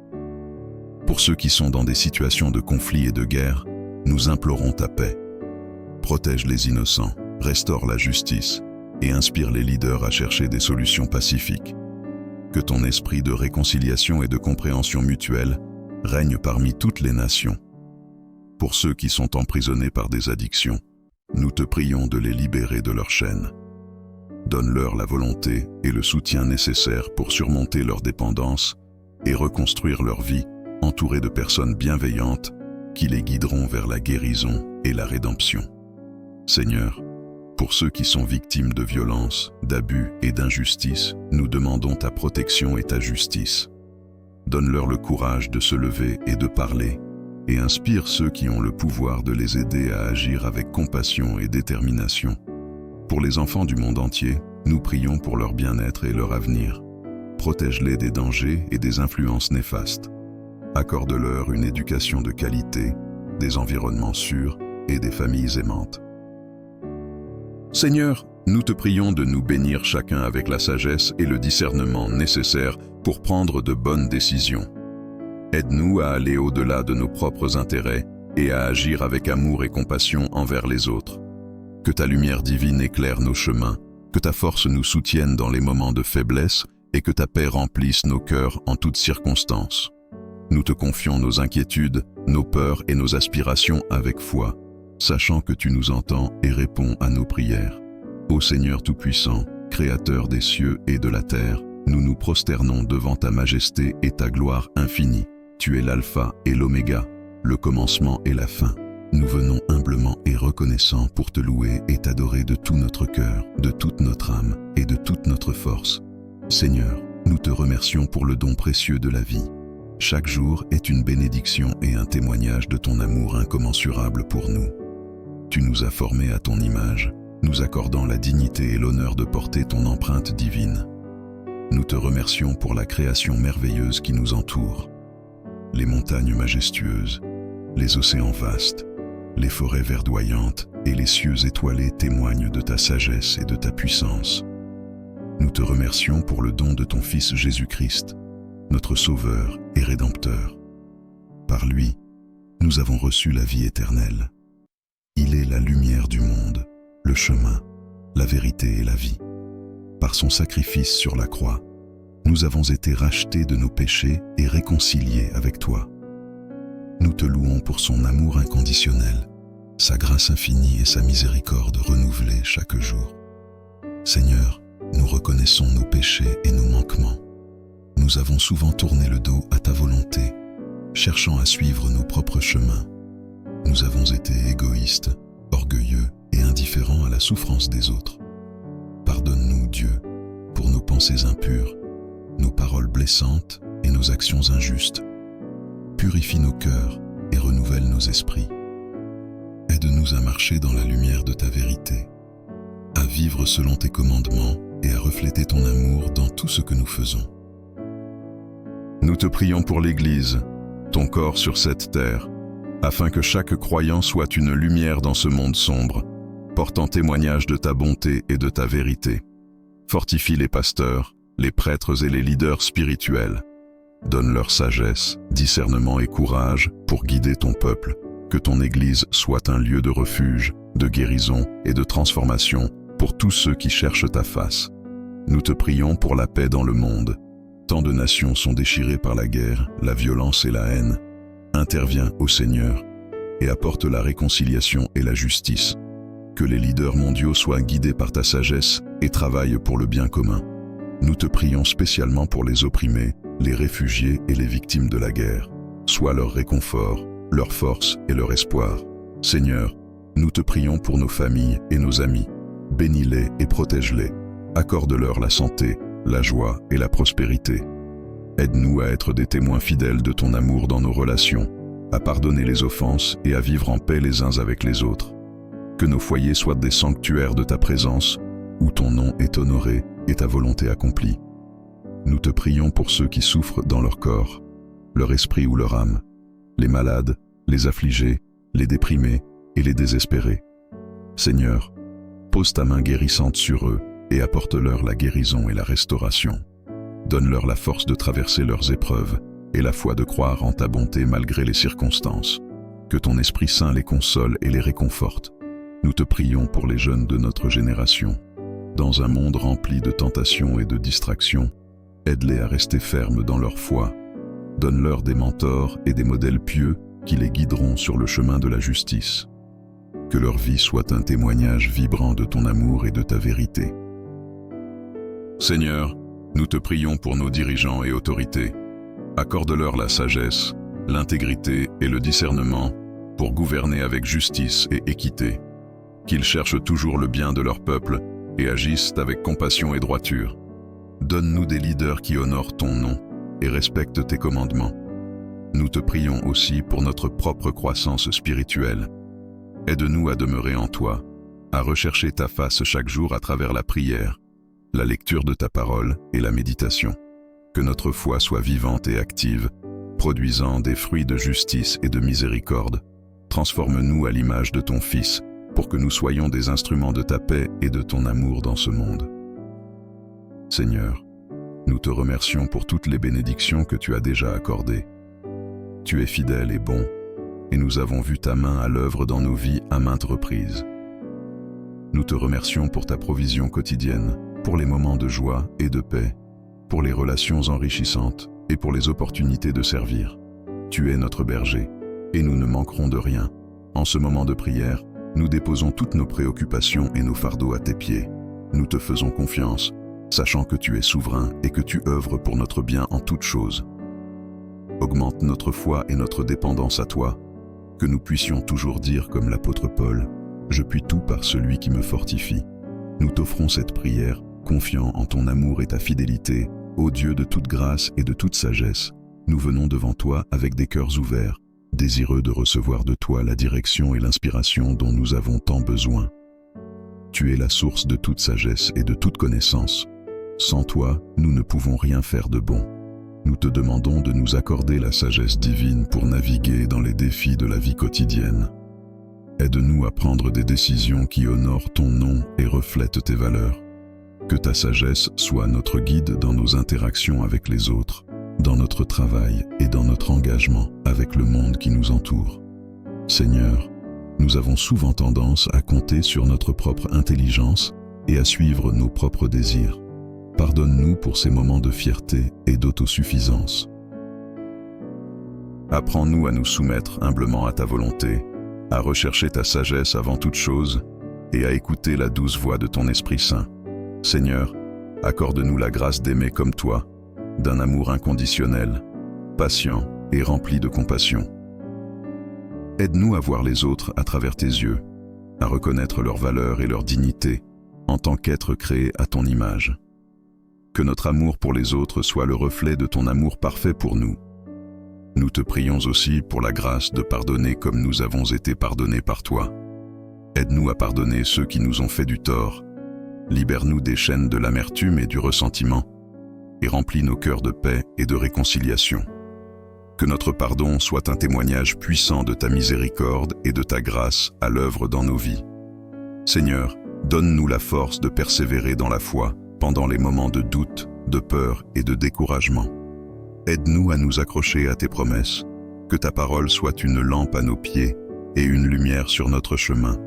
Pour ceux qui sont dans des situations de conflit et de guerre, nous implorons ta paix. Protège les innocents, restaure la justice et inspire les leaders à chercher des solutions pacifiques. Que ton esprit de réconciliation et de compréhension mutuelle règne parmi toutes les nations. Pour ceux qui sont emprisonnés par des addictions, nous te prions de les libérer de leurs chaînes. Donne-leur la volonté et le soutien nécessaires pour surmonter leur dépendance et reconstruire leur vie, entourés de personnes bienveillantes qui les guideront vers la guérison et la rédemption. Seigneur, pour ceux qui sont victimes de violences, d'abus et d'injustice, nous demandons ta protection et ta justice. Donne-leur le courage de se lever et de parler, et inspire ceux qui ont le pouvoir de les aider à agir avec compassion et détermination. Pour les enfants du monde entier, nous prions pour leur bien-être et leur avenir. Protège-les des dangers et des influences néfastes. Accorde-leur une éducation de qualité, des environnements sûrs et des familles aimantes. Seigneur, Nous te prions de nous bénir chacun avec la sagesse et le discernement nécessaires pour prendre de bonnes décisions. Aide-nous à aller au-delà de nos propres intérêts et à agir avec amour et compassion envers les autres. Que ta lumière divine éclaire nos chemins, que ta force nous soutienne dans les moments de faiblesse et que ta paix remplisse nos cœurs en toutes circonstances. Nous te confions nos inquiétudes, nos peurs et nos aspirations avec foi, sachant que tu nous entends et réponds à nos prières. Ô Seigneur Tout-Puissant, Créateur des cieux et de la terre, nous nous prosternons devant ta majesté et ta gloire infinie. Tu es l'alpha et l'oméga, le commencement et la fin. Nous venons humblement et reconnaissants pour te louer et t'adorer de tout notre cœur, de toute notre âme et de toute notre force. Seigneur, nous te remercions pour le don précieux de la vie. Chaque jour est une bénédiction et un témoignage de ton amour incommensurable pour nous. Tu nous as formés à ton image, nous accordant la dignité et l'honneur de porter ton empreinte divine. Nous te remercions pour la création merveilleuse qui nous entoure. Les montagnes majestueuses, les océans vastes, les forêts verdoyantes et les cieux étoilés témoignent de ta sagesse et de ta puissance. Nous te remercions pour le don de ton Fils Jésus-Christ, notre Sauveur et Rédempteur. Par lui, nous avons reçu la vie éternelle. Il est la lumière du monde, le chemin, la vérité et la vie. Par son sacrifice sur la croix, nous avons été rachetés de nos péchés et réconciliés avec toi. Nous te louons pour son amour inconditionnel, sa grâce infinie et sa miséricorde renouvelée chaque jour. Seigneur, nous reconnaissons nos péchés et nos manquements. Nous avons souvent tourné le dos à ta volonté, cherchant à suivre nos propres chemins. Nous avons été égoïstes, orgueilleux et indifférents à la souffrance des autres. Pardonne-nous, Dieu, pour nos pensées impures, nos paroles blessantes et nos actions injustes. Purifie nos cœurs et renouvelle nos esprits. Aide-nous à marcher dans la lumière de ta vérité, à vivre selon tes commandements et à refléter ton amour dans tout ce que nous faisons. Nous te prions pour l'Église, ton corps sur cette terre, afin que chaque croyant soit une lumière dans ce monde sombre, portant témoignage de ta bonté et de ta vérité. Fortifie les pasteurs, les prêtres et les leaders spirituels. Donne leur sagesse, discernement et courage pour guider ton peuple. Que ton Église soit un lieu de refuge, de guérison et de transformation pour tous ceux qui cherchent ta face. Nous te prions pour la paix dans le monde. Tant de nations sont déchirées par la guerre, la violence et la haine. Interviens, ô Seigneur, et apporte la réconciliation et la justice. Que les leaders mondiaux soient guidés par ta sagesse et travaillent pour le bien commun. Nous te prions spécialement pour les opprimés, les réfugiés et les victimes de la guerre. Sois leur réconfort, leur force et leur espoir. Seigneur, nous te prions pour nos familles et nos amis. Bénis-les et protège-les. Accorde-leur la santé, la joie et la prospérité. Aide-nous à être des témoins fidèles de ton amour dans nos relations, à pardonner les offenses et à vivre en paix les uns avec les autres. Que nos foyers soient des sanctuaires de ta présence, où ton nom est honoré et ta volonté accomplie. Nous te prions pour ceux qui souffrent dans leur corps, leur esprit ou leur âme, les malades, les affligés, les déprimés et les désespérés. Seigneur, pose ta main guérissante sur eux et apporte-leur la guérison et la restauration. Donne-leur la force de traverser leurs épreuves et la foi de croire en ta bonté malgré les circonstances. Que ton Esprit Saint les console et les réconforte. Nous te prions pour les jeunes de notre génération. Dans un monde rempli de tentations et de distractions, aide-les à rester fermes dans leur foi. Donne-leur des mentors et des modèles pieux qui les guideront sur le chemin de la justice. Que leur vie soit un témoignage vibrant de ton amour et de ta vérité. Seigneur, nous te prions pour nos dirigeants et autorités. Accorde-leur la sagesse, l'intégrité et le discernement pour gouverner avec justice et équité. Qu'ils cherchent toujours le bien de leur peuple et agissent avec compassion et droiture. Donne-nous des leaders qui honorent ton nom et respectent tes commandements. Nous te prions aussi pour notre propre croissance spirituelle. Aide-nous à demeurer en toi, à rechercher ta face chaque jour à travers la prière, la lecture de ta parole et la méditation. Que notre foi soit vivante et active, produisant des fruits de justice et de miséricorde. Transforme-nous à l'image de ton Fils, pour que nous soyons des instruments de ta paix et de ton amour dans ce monde. Seigneur, nous te remercions pour toutes les bénédictions que tu as déjà accordées. Tu es fidèle et bon, et nous avons vu ta main à l'œuvre dans nos vies à maintes reprises. Nous te remercions pour ta provision quotidienne, pour les moments de joie et de paix, pour les relations enrichissantes et pour les opportunités de servir. Tu es notre berger, et nous ne manquerons de rien. En ce moment de prière, nous déposons toutes nos préoccupations et nos fardeaux à tes pieds. Nous te faisons confiance, sachant que tu es souverain et que tu œuvres pour notre bien en toutes choses. Augmente notre foi et notre dépendance à toi, que nous puissions toujours dire comme l'apôtre Paul, « Je puis tout par celui qui me fortifie ». Nous t'offrons cette prière, confiant en ton amour et ta fidélité, ô Dieu de toute grâce et de toute sagesse. Nous venons devant toi avec des cœurs ouverts, désireux de recevoir de toi la direction et l'inspiration dont nous avons tant besoin. Tu es la source de toute sagesse et de toute connaissance. Sans toi, nous ne pouvons rien faire de bon. Nous te demandons de nous accorder la sagesse divine pour naviguer dans les défis de la vie quotidienne. Aide-nous à prendre des décisions qui honorent ton nom et reflètent tes valeurs. Que ta sagesse soit notre guide dans nos interactions avec les autres, dans notre travail et dans notre engagement avec le monde qui nous entoure. Seigneur, nous avons souvent tendance à compter sur notre propre intelligence et à suivre nos propres désirs. Pardonne-nous pour ces moments de fierté et d'autosuffisance. Apprends-nous à nous soumettre humblement à ta volonté, à rechercher ta sagesse avant toute chose et à écouter la douce voix de ton Esprit Saint. Seigneur, accorde-nous la grâce d'aimer comme toi, d'un amour inconditionnel, patient et rempli de compassion. Aide-nous à voir les autres à travers tes yeux, à reconnaître leur valeur et leur dignité en tant qu'êtres créés à ton image. Que notre amour pour les autres soit le reflet de ton amour parfait pour nous. Nous te prions aussi pour la grâce de pardonner comme nous avons été pardonnés par toi. Aide-nous à pardonner ceux qui nous ont fait du tort. Libère-nous des chaînes de l'amertume et du ressentiment, et remplis nos cœurs de paix et de réconciliation. Que notre pardon soit un témoignage puissant de ta miséricorde et de ta grâce à l'œuvre dans nos vies. Seigneur, donne-nous la force de persévérer dans la foi pendant les moments de doute, de peur et de découragement. Aide-nous à nous accrocher à tes promesses, que ta parole soit une lampe à nos pieds et une lumière sur notre chemin.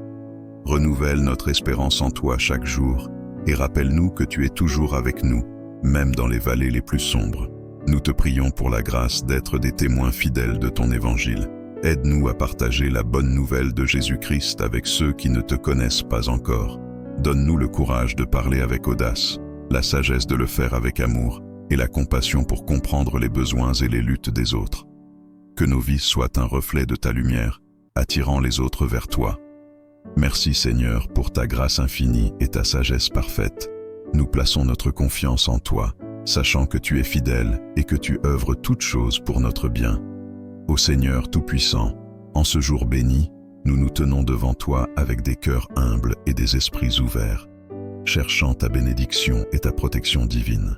Renouvelle notre espérance en toi chaque jour et rappelle-nous que tu es toujours avec nous, même dans les vallées les plus sombres. Nous te prions pour la grâce d'être des témoins fidèles de ton évangile. Aide-nous à partager la bonne nouvelle de Jésus-Christ avec ceux qui ne te connaissent pas encore. Donne-nous le courage de parler avec audace, la sagesse de le faire avec amour et la compassion pour comprendre les besoins et les luttes des autres. Que nos vies soient un reflet de ta lumière, attirant les autres vers toi. Merci Seigneur pour ta grâce infinie et ta sagesse parfaite. Nous plaçons notre confiance en toi, sachant que tu es fidèle et que tu œuvres toutes choses pour notre bien. Ô Seigneur Tout-Puissant, en ce jour béni, nous nous tenons devant toi avec des cœurs humbles et des esprits ouverts, cherchant ta bénédiction et ta protection divine.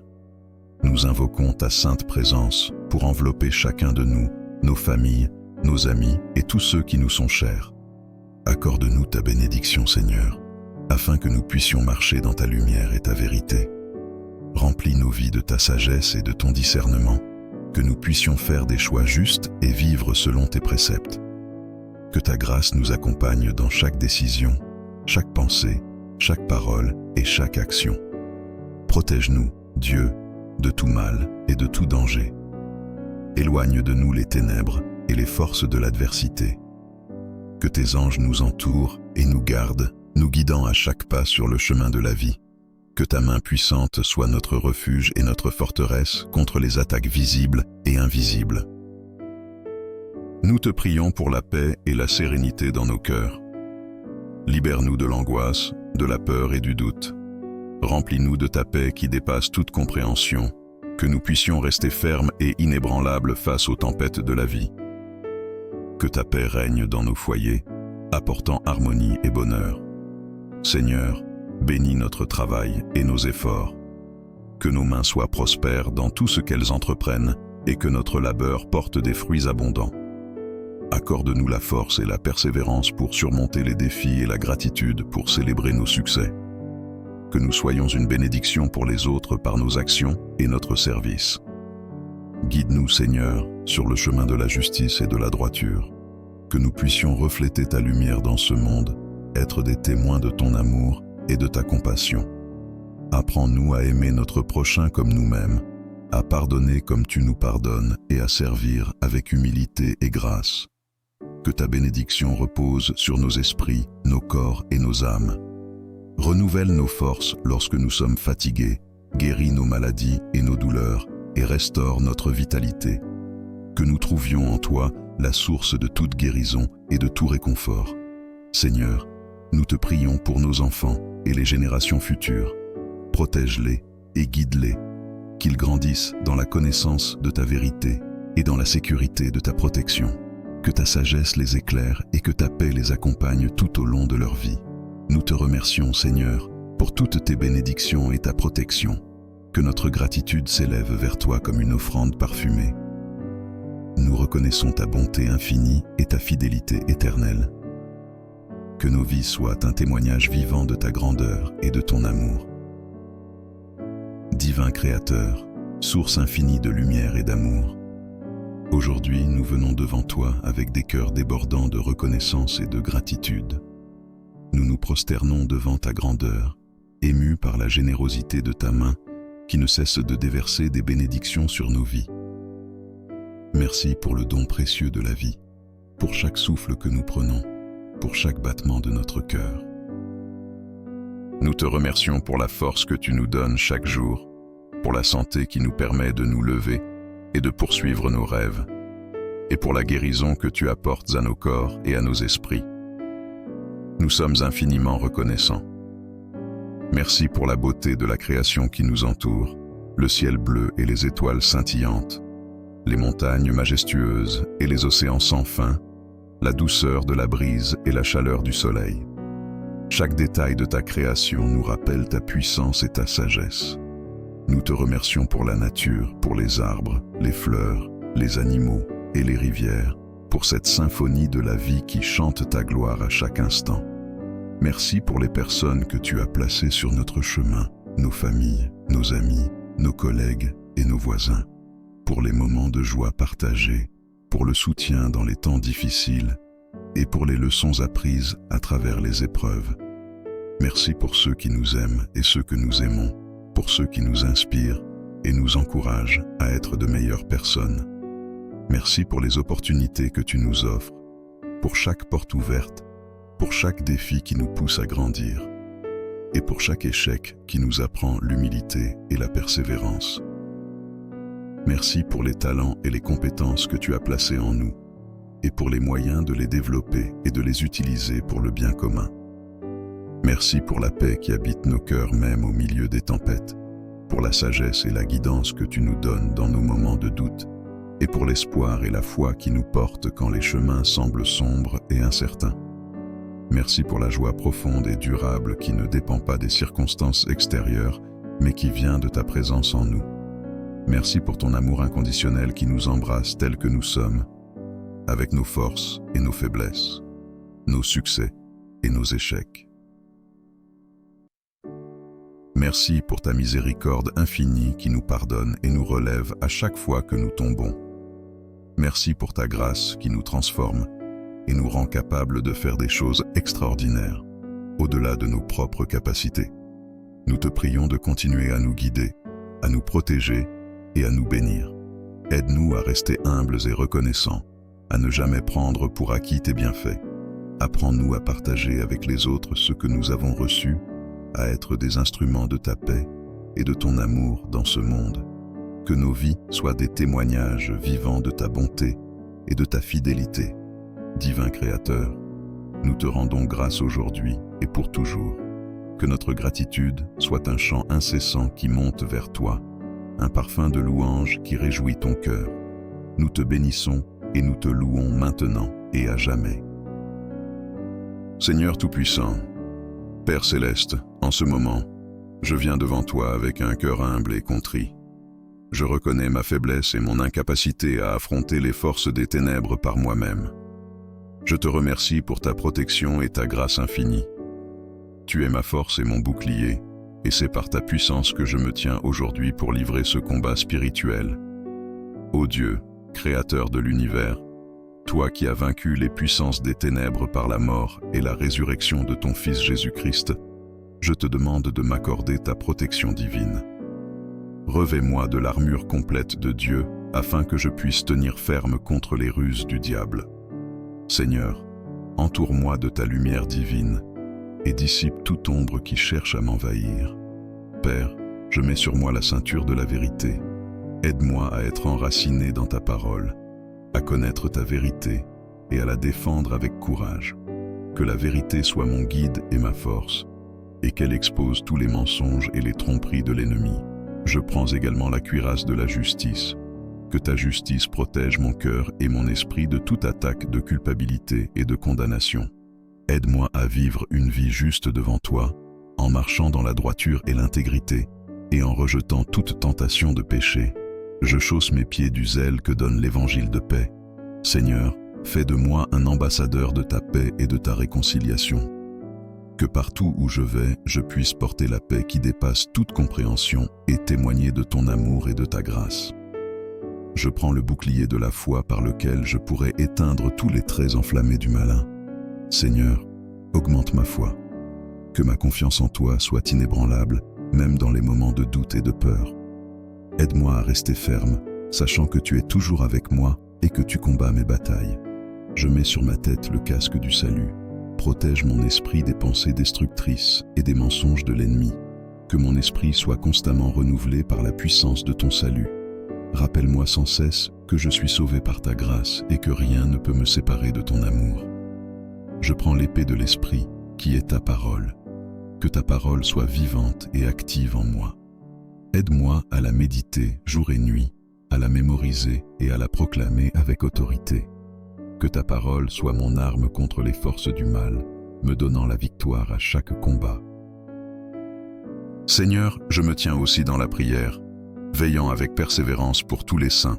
Nous invoquons ta sainte présence pour envelopper chacun de nous, nos familles, nos amis et tous ceux qui nous sont chers. Accorde-nous ta bénédiction, Seigneur, afin que nous puissions marcher dans ta lumière et ta vérité. Remplis nos vies de ta sagesse et de ton discernement, que nous puissions faire des choix justes et vivre selon tes préceptes. Que ta grâce nous accompagne dans chaque décision, chaque pensée, chaque parole et chaque action. Protège-nous, Dieu, de tout mal et de tout danger. Éloigne de nous les ténèbres et les forces de l'adversité. Que tes anges nous entourent et nous gardent, nous guidant à chaque pas sur le chemin de la vie. Que ta main puissante soit notre refuge et notre forteresse contre les attaques visibles et invisibles. Nous te prions pour la paix et la sérénité dans nos cœurs. Libère-nous de l'angoisse, de la peur et du doute. Remplis-nous de ta paix qui dépasse toute compréhension, que nous puissions rester fermes et inébranlables face aux tempêtes de la vie. Que ta paix règne dans nos foyers, apportant harmonie et bonheur. Seigneur, bénis notre travail et nos efforts. Que nos mains soient prospères dans tout ce qu'elles entreprennent et que notre labeur porte des fruits abondants. Accorde-nous la force et la persévérance pour surmonter les défis et la gratitude pour célébrer nos succès. Que nous soyons une bénédiction pour les autres par nos actions et notre service. Guide-nous, Seigneur, sur le chemin de la justice et de la droiture. Que nous puissions refléter ta lumière dans ce monde, être des témoins de ton amour et de ta compassion. Apprends-nous à aimer notre prochain comme nous-mêmes, à pardonner comme tu nous pardonnes et à servir avec humilité et grâce. Que ta bénédiction repose sur nos esprits, nos corps et nos âmes. Renouvelle nos forces lorsque nous sommes fatigués, guéris nos maladies et nos douleurs et restaure notre vitalité. Que nous trouvions en toi la source de toute guérison et de tout réconfort. Seigneur, nous te prions pour nos enfants et les générations futures. Protège-les et guide-les, qu'ils grandissent dans la connaissance de ta vérité et dans la sécurité de ta protection. Que ta sagesse les éclaire et que ta paix les accompagne tout au long de leur vie. Nous te remercions, Seigneur, pour toutes tes bénédictions et ta protection. Que notre gratitude s'élève vers toi comme une offrande parfumée. Nous reconnaissons ta bonté infinie et ta fidélité éternelle. Que nos vies soient un témoignage vivant de ta grandeur et de ton amour. Divin Créateur, source infinie de lumière et d'amour, aujourd'hui nous venons devant toi avec des cœurs débordants de reconnaissance et de gratitude. Nous nous prosternons devant ta grandeur, émus par la générosité de ta main qui ne cesse de déverser des bénédictions sur nos vies. Merci pour le don précieux de la vie, pour chaque souffle que nous prenons, pour chaque battement de notre cœur. Nous te remercions pour la force que tu nous donnes chaque jour, pour la santé qui nous permet de nous lever et de poursuivre nos rêves, et pour la guérison que tu apportes à nos corps et à nos esprits. Nous sommes infiniment reconnaissants. Merci pour la beauté de la création qui nous entoure, le ciel bleu et les étoiles scintillantes, les montagnes majestueuses et les océans sans fin, la douceur de la brise et la chaleur du soleil. Chaque détail de ta création nous rappelle ta puissance et ta sagesse. Nous te remercions pour la nature, pour les arbres, les fleurs, les animaux et les rivières, pour cette symphonie de la vie qui chante ta gloire à chaque instant. Merci pour les personnes que tu as placées sur notre chemin, nos familles, nos amis, nos collègues et nos voisins, pour les moments de joie partagés, pour le soutien dans les temps difficiles et pour les leçons apprises à travers les épreuves. Merci pour ceux qui nous aiment et ceux que nous aimons, pour ceux qui nous inspirent et nous encouragent à être de meilleures personnes. Merci pour les opportunités que tu nous offres, pour chaque porte ouverte, pour chaque défi qui nous pousse à grandir, et pour chaque échec qui nous apprend l'humilité et la persévérance. Merci pour les talents et les compétences que tu as placés en nous, et pour les moyens de les développer et de les utiliser pour le bien commun. Merci pour la paix qui habite nos cœurs même au milieu des tempêtes, pour la sagesse et la guidance que tu nous donnes dans nos moments de doute, et pour l'espoir et la foi qui nous portent quand les chemins semblent sombres et incertains. Merci pour la joie profonde et durable qui ne dépend pas des circonstances extérieures, mais qui vient de ta présence en nous. Merci pour ton amour inconditionnel qui nous embrasse tels que nous sommes, avec nos forces et nos faiblesses, nos succès et nos échecs. Merci pour ta miséricorde infinie qui nous pardonne et nous relève à chaque fois que nous tombons. Merci pour ta grâce qui nous transforme et nous rend capables de faire des choses extraordinaires, au-delà de nos propres capacités. Nous te prions de continuer à nous guider, à nous protéger et à nous bénir. Aide-nous à rester humbles et reconnaissants, à ne jamais prendre pour acquis tes bienfaits. Apprends-nous à partager avec les autres ce que nous avons reçu, à être des instruments de ta paix et de ton amour dans ce monde. Que nos vies soient des témoignages vivants de ta bonté et de ta fidélité. Divin Créateur, nous te rendons grâce aujourd'hui et pour toujours. Que notre gratitude soit un chant incessant qui monte vers toi, un parfum de louange qui réjouit ton cœur. Nous te bénissons et nous te louons maintenant et à jamais. Seigneur Tout-Puissant, Père Céleste, en ce moment, je viens devant toi avec un cœur humble et contrit. Je reconnais ma faiblesse et mon incapacité à affronter les forces des ténèbres par moi-même. Je te remercie pour ta protection et ta grâce infinie. Tu es ma force et mon bouclier, et c'est par ta puissance que je me tiens aujourd'hui pour livrer ce combat spirituel. Ô Dieu, Créateur de l'univers, toi qui as vaincu les puissances des ténèbres par la mort et la résurrection de ton Fils Jésus-Christ, je te demande de m'accorder ta protection divine. Revêt-moi de l'armure complète de Dieu afin que je puisse tenir ferme contre les ruses du diable. Seigneur, entoure-moi de ta lumière divine et dissipe toute ombre qui cherche à m'envahir. Père, je mets sur moi la ceinture de la vérité. Aide-moi à être enraciné dans ta parole, à connaître ta vérité et à la défendre avec courage. Que la vérité soit mon guide et ma force, et qu'elle expose tous les mensonges et les tromperies de l'ennemi. Je prends également la cuirasse de la justice. Que ta justice protège mon cœur et mon esprit de toute attaque de culpabilité et de condamnation. Aide-moi à vivre une vie juste devant toi, en marchant dans la droiture et l'intégrité, et en rejetant toute tentation de péché. Je chausse mes pieds du zèle que donne l'évangile de paix. Seigneur, fais de moi un ambassadeur de ta paix et de ta réconciliation. Que partout où je vais, je puisse porter la paix qui dépasse toute compréhension et témoigner de ton amour et de ta grâce. Je prends le bouclier de la foi par lequel je pourrai éteindre tous les traits enflammés du malin. Seigneur, augmente ma foi. Que ma confiance en toi soit inébranlable, même dans les moments de doute et de peur. Aide-moi à rester ferme, sachant que tu es toujours avec moi et que tu combats mes batailles. Je mets sur ma tête le casque du salut. Protège mon esprit des pensées destructrices et des mensonges de l'ennemi. Que mon esprit soit constamment renouvelé par la puissance de ton salut. Rappelle-moi sans cesse que je suis sauvé par ta grâce et que rien ne peut me séparer de ton amour. Je prends l'épée de l'esprit, qui est ta parole. Que ta parole soit vivante et active en moi. Aide-moi à la méditer jour et nuit, à la mémoriser et à la proclamer avec autorité. Que ta parole soit mon arme contre les forces du mal, me donnant la victoire à chaque combat. Seigneur, je me tiens aussi dans la prière, veillant avec persévérance pour tous les saints.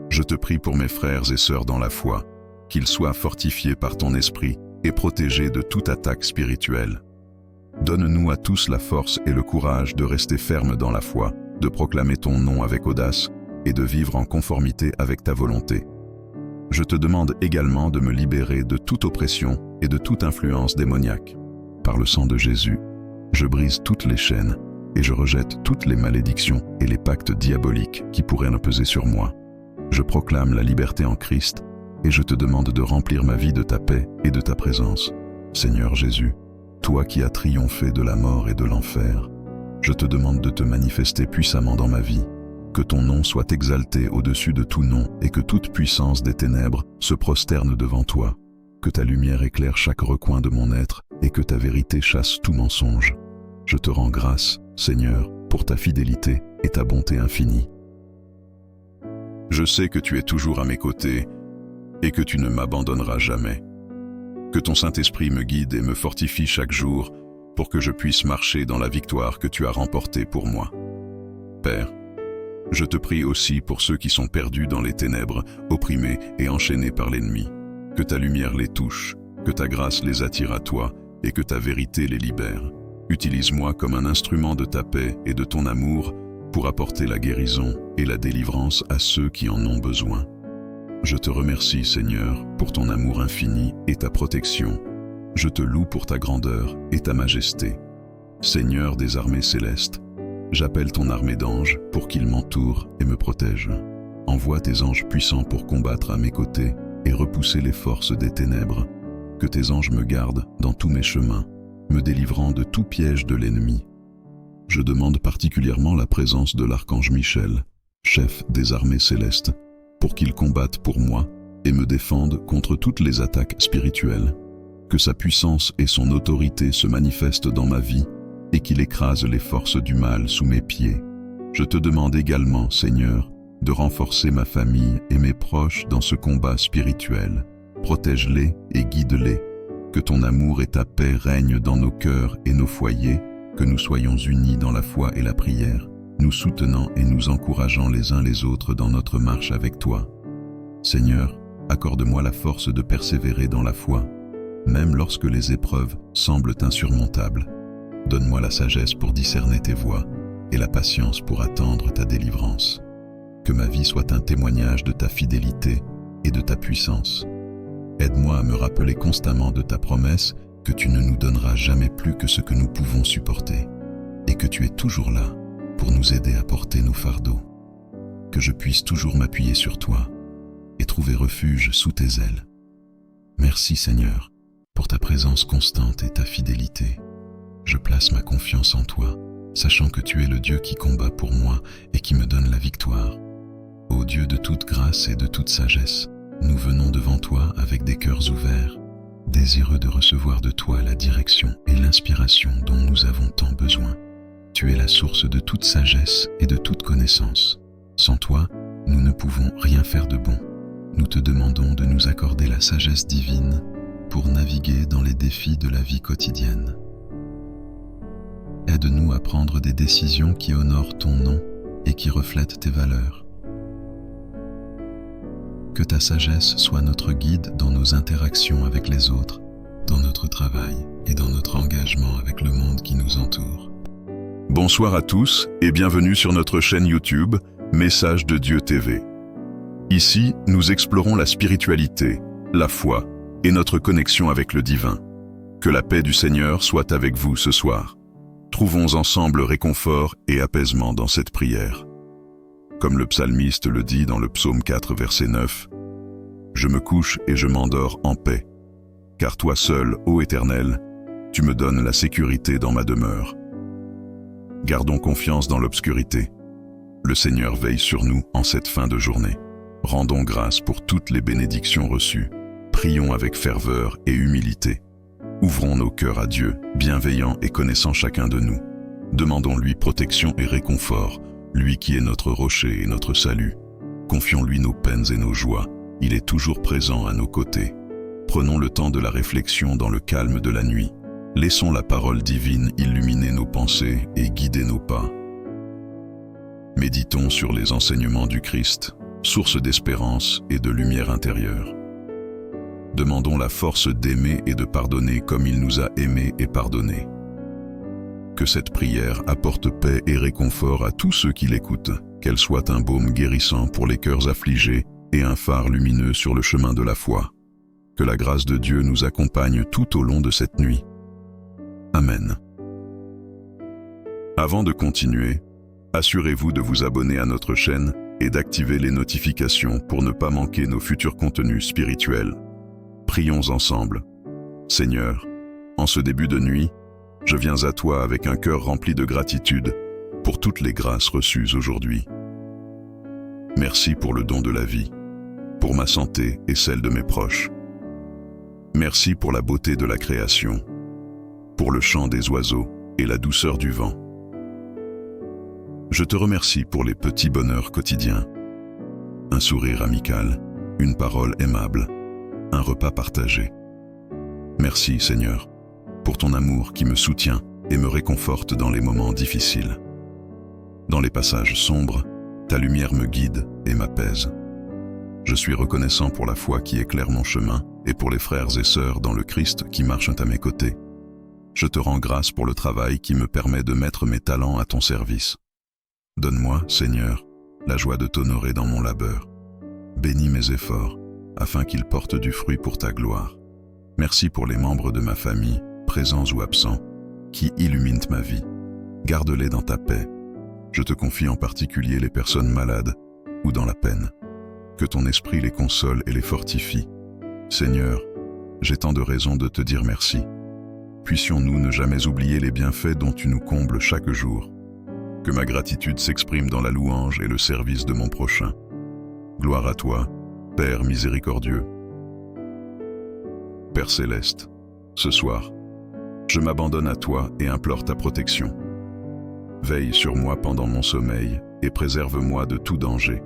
Je te prie pour mes frères et sœurs dans la foi, qu'ils soient fortifiés par ton esprit et protégés de toute attaque spirituelle. Donne-nous à tous la force et le courage de rester fermes dans la foi, de proclamer ton nom avec audace et de vivre en conformité avec ta volonté. Je te demande également de me libérer de toute oppression et de toute influence démoniaque. Par le sang de Jésus, je brise toutes les chaînes et je rejette toutes les malédictions et les pactes diaboliques qui pourraient peser sur moi. Je proclame la liberté en Christ et je te demande de remplir ma vie de ta paix et de ta présence. Seigneur Jésus, toi qui as triomphé de la mort et de l'enfer, je te demande de te manifester puissamment dans ma vie. Que ton nom soit exalté au-dessus de tout nom et que toute puissance des ténèbres se prosterne devant toi. Que ta lumière éclaire chaque recoin de mon être et que ta vérité chasse tout mensonge. Je te rends grâce, Seigneur, pour ta fidélité et ta bonté infinie. Je sais que tu es toujours à mes côtés et que tu ne m'abandonneras jamais. Que ton Saint-Esprit me guide et me fortifie chaque jour pour que je puisse marcher dans la victoire que tu as remportée pour moi. Père, je te prie aussi pour ceux qui sont perdus dans les ténèbres, opprimés et enchaînés par l'ennemi. Que ta lumière les touche, que ta grâce les attire à toi et que ta vérité les libère. Utilise-moi comme un instrument de ta paix et de ton amour pour apporter la guérison et la délivrance à ceux qui en ont besoin. Je te remercie, Seigneur, pour ton amour infini et ta protection. Je te loue pour ta grandeur et ta majesté. Seigneur des armées célestes, j'appelle ton armée d'anges pour qu'ils m'entourent et me protègent. Envoie tes anges puissants pour combattre à mes côtés et repousser les forces des ténèbres. Que tes anges me gardent dans tous mes chemins, me délivrant de tout piège de l'ennemi. Je demande particulièrement la présence de l'archange Michel, chef des armées célestes, pour qu'il combatte pour moi et me défende contre toutes les attaques spirituelles. Que sa puissance et son autorité se manifestent dans ma vie et qu'il écrase les forces du mal sous mes pieds. Je te demande également, Seigneur, de renforcer ma famille et mes proches dans ce combat spirituel. Protège-les et guide-les. Que ton amour et ta paix règnent dans nos cœurs et nos foyers, que nous soyons unis dans la foi et la prière, nous soutenant et nous encourageant les uns les autres dans notre marche avec toi. Seigneur, accorde-moi la force de persévérer dans la foi, même lorsque les épreuves semblent insurmontables. Donne-moi la sagesse pour discerner tes voies et la patience pour attendre ta délivrance. Que ma vie soit un témoignage de ta fidélité et de ta puissance. Aide-moi à me rappeler constamment de ta promesse que tu ne nous donneras jamais plus que ce que nous pouvons supporter et que tu es toujours là pour nous aider à porter nos fardeaux. Que je puisse toujours m'appuyer sur toi et trouver refuge sous tes ailes. Merci Seigneur pour ta présence constante et ta fidélité. Je place ma confiance en toi, sachant que tu es le Dieu qui combat pour moi et qui me donne la victoire. Ô Dieu de toute grâce et de toute sagesse, nous venons devant toi avec des cœurs ouverts, désireux de recevoir de toi la direction et l'inspiration dont nous avons tant besoin. Tu es la source de toute sagesse et de toute connaissance. Sans toi, nous ne pouvons rien faire de bon. Nous te demandons de nous accorder la sagesse divine pour naviguer dans les défis de la vie quotidienne. Aide-nous à prendre des décisions qui honorent ton nom et qui reflètent tes valeurs. Que ta sagesse soit notre guide dans nos interactions avec les autres, dans notre travail et dans notre engagement avec le monde qui nous entoure. Bonsoir à tous et bienvenue sur notre chaîne YouTube Message de Dieu TV. Ici, nous explorons la spiritualité, la foi et notre connexion avec le divin. Que la paix du Seigneur soit avec vous ce soir. Trouvons ensemble réconfort et apaisement dans cette prière. Comme le psalmiste le dit dans le psaume 4, verset 9, « Je me couche et je m'endors en paix, car toi seul, ô Éternel, tu me donnes la sécurité dans ma demeure. » Gardons confiance dans l'obscurité. Le Seigneur veille sur nous en cette fin de journée. Rendons grâce pour toutes les bénédictions reçues. Prions avec ferveur et humilité. Ouvrons nos cœurs à Dieu, bienveillant et connaissant chacun de nous. Demandons-lui protection et réconfort, lui qui est notre rocher et notre salut. Confions-lui nos peines et nos joies, il est toujours présent à nos côtés. Prenons le temps de la réflexion dans le calme de la nuit. Laissons la parole divine illuminer nos pensées et guider nos pas. Méditons sur les enseignements du Christ, source d'espérance et de lumière intérieure. Demandons la force d'aimer et de pardonner comme il nous a aimés et pardonnés. Que cette prière apporte paix et réconfort à tous ceux qui l'écoutent, qu'elle soit un baume guérissant pour les cœurs affligés et un phare lumineux sur le chemin de la foi. Que la grâce de Dieu nous accompagne tout au long de cette nuit. Amen. Avant de continuer, assurez-vous de vous abonner à notre chaîne et d'activer les notifications pour ne pas manquer nos futurs contenus spirituels. Prions ensemble. Seigneur, en ce début de nuit, je viens à toi avec un cœur rempli de gratitude pour toutes les grâces reçues aujourd'hui. Merci pour le don de la vie, pour ma santé et celle de mes proches. Merci pour la beauté de la création, pour le chant des oiseaux et la douceur du vent. Je te remercie pour les petits bonheurs quotidiens. Un sourire amical, une parole aimable, un repas partagé. Merci Seigneur, pour ton amour qui me soutient et me réconforte dans les moments difficiles. Dans les passages sombres, ta lumière me guide et m'apaise. Je suis reconnaissant pour la foi qui éclaire mon chemin et pour les frères et sœurs dans le Christ qui marchent à mes côtés. Je te rends grâce pour le travail qui me permet de mettre mes talents à ton service. Donne-moi, Seigneur, la joie de t'honorer dans mon labeur. Bénis mes efforts, afin qu'ils portent du fruit pour ta gloire. Merci pour les membres de ma famille, présents ou absents, qui illuminent ma vie. Garde-les dans ta paix. Je te confie en particulier les personnes malades ou dans la peine. Que ton esprit les console et les fortifie. Seigneur, j'ai tant de raisons de te dire merci. Puissions-nous ne jamais oublier les bienfaits dont tu nous combles chaque jour. Que ma gratitude s'exprime dans la louange et le service de mon prochain. Gloire à toi, Père miséricordieux. Père céleste, ce soir, je m'abandonne à toi et implore ta protection. Veille sur moi pendant mon sommeil et préserve-moi de tout danger.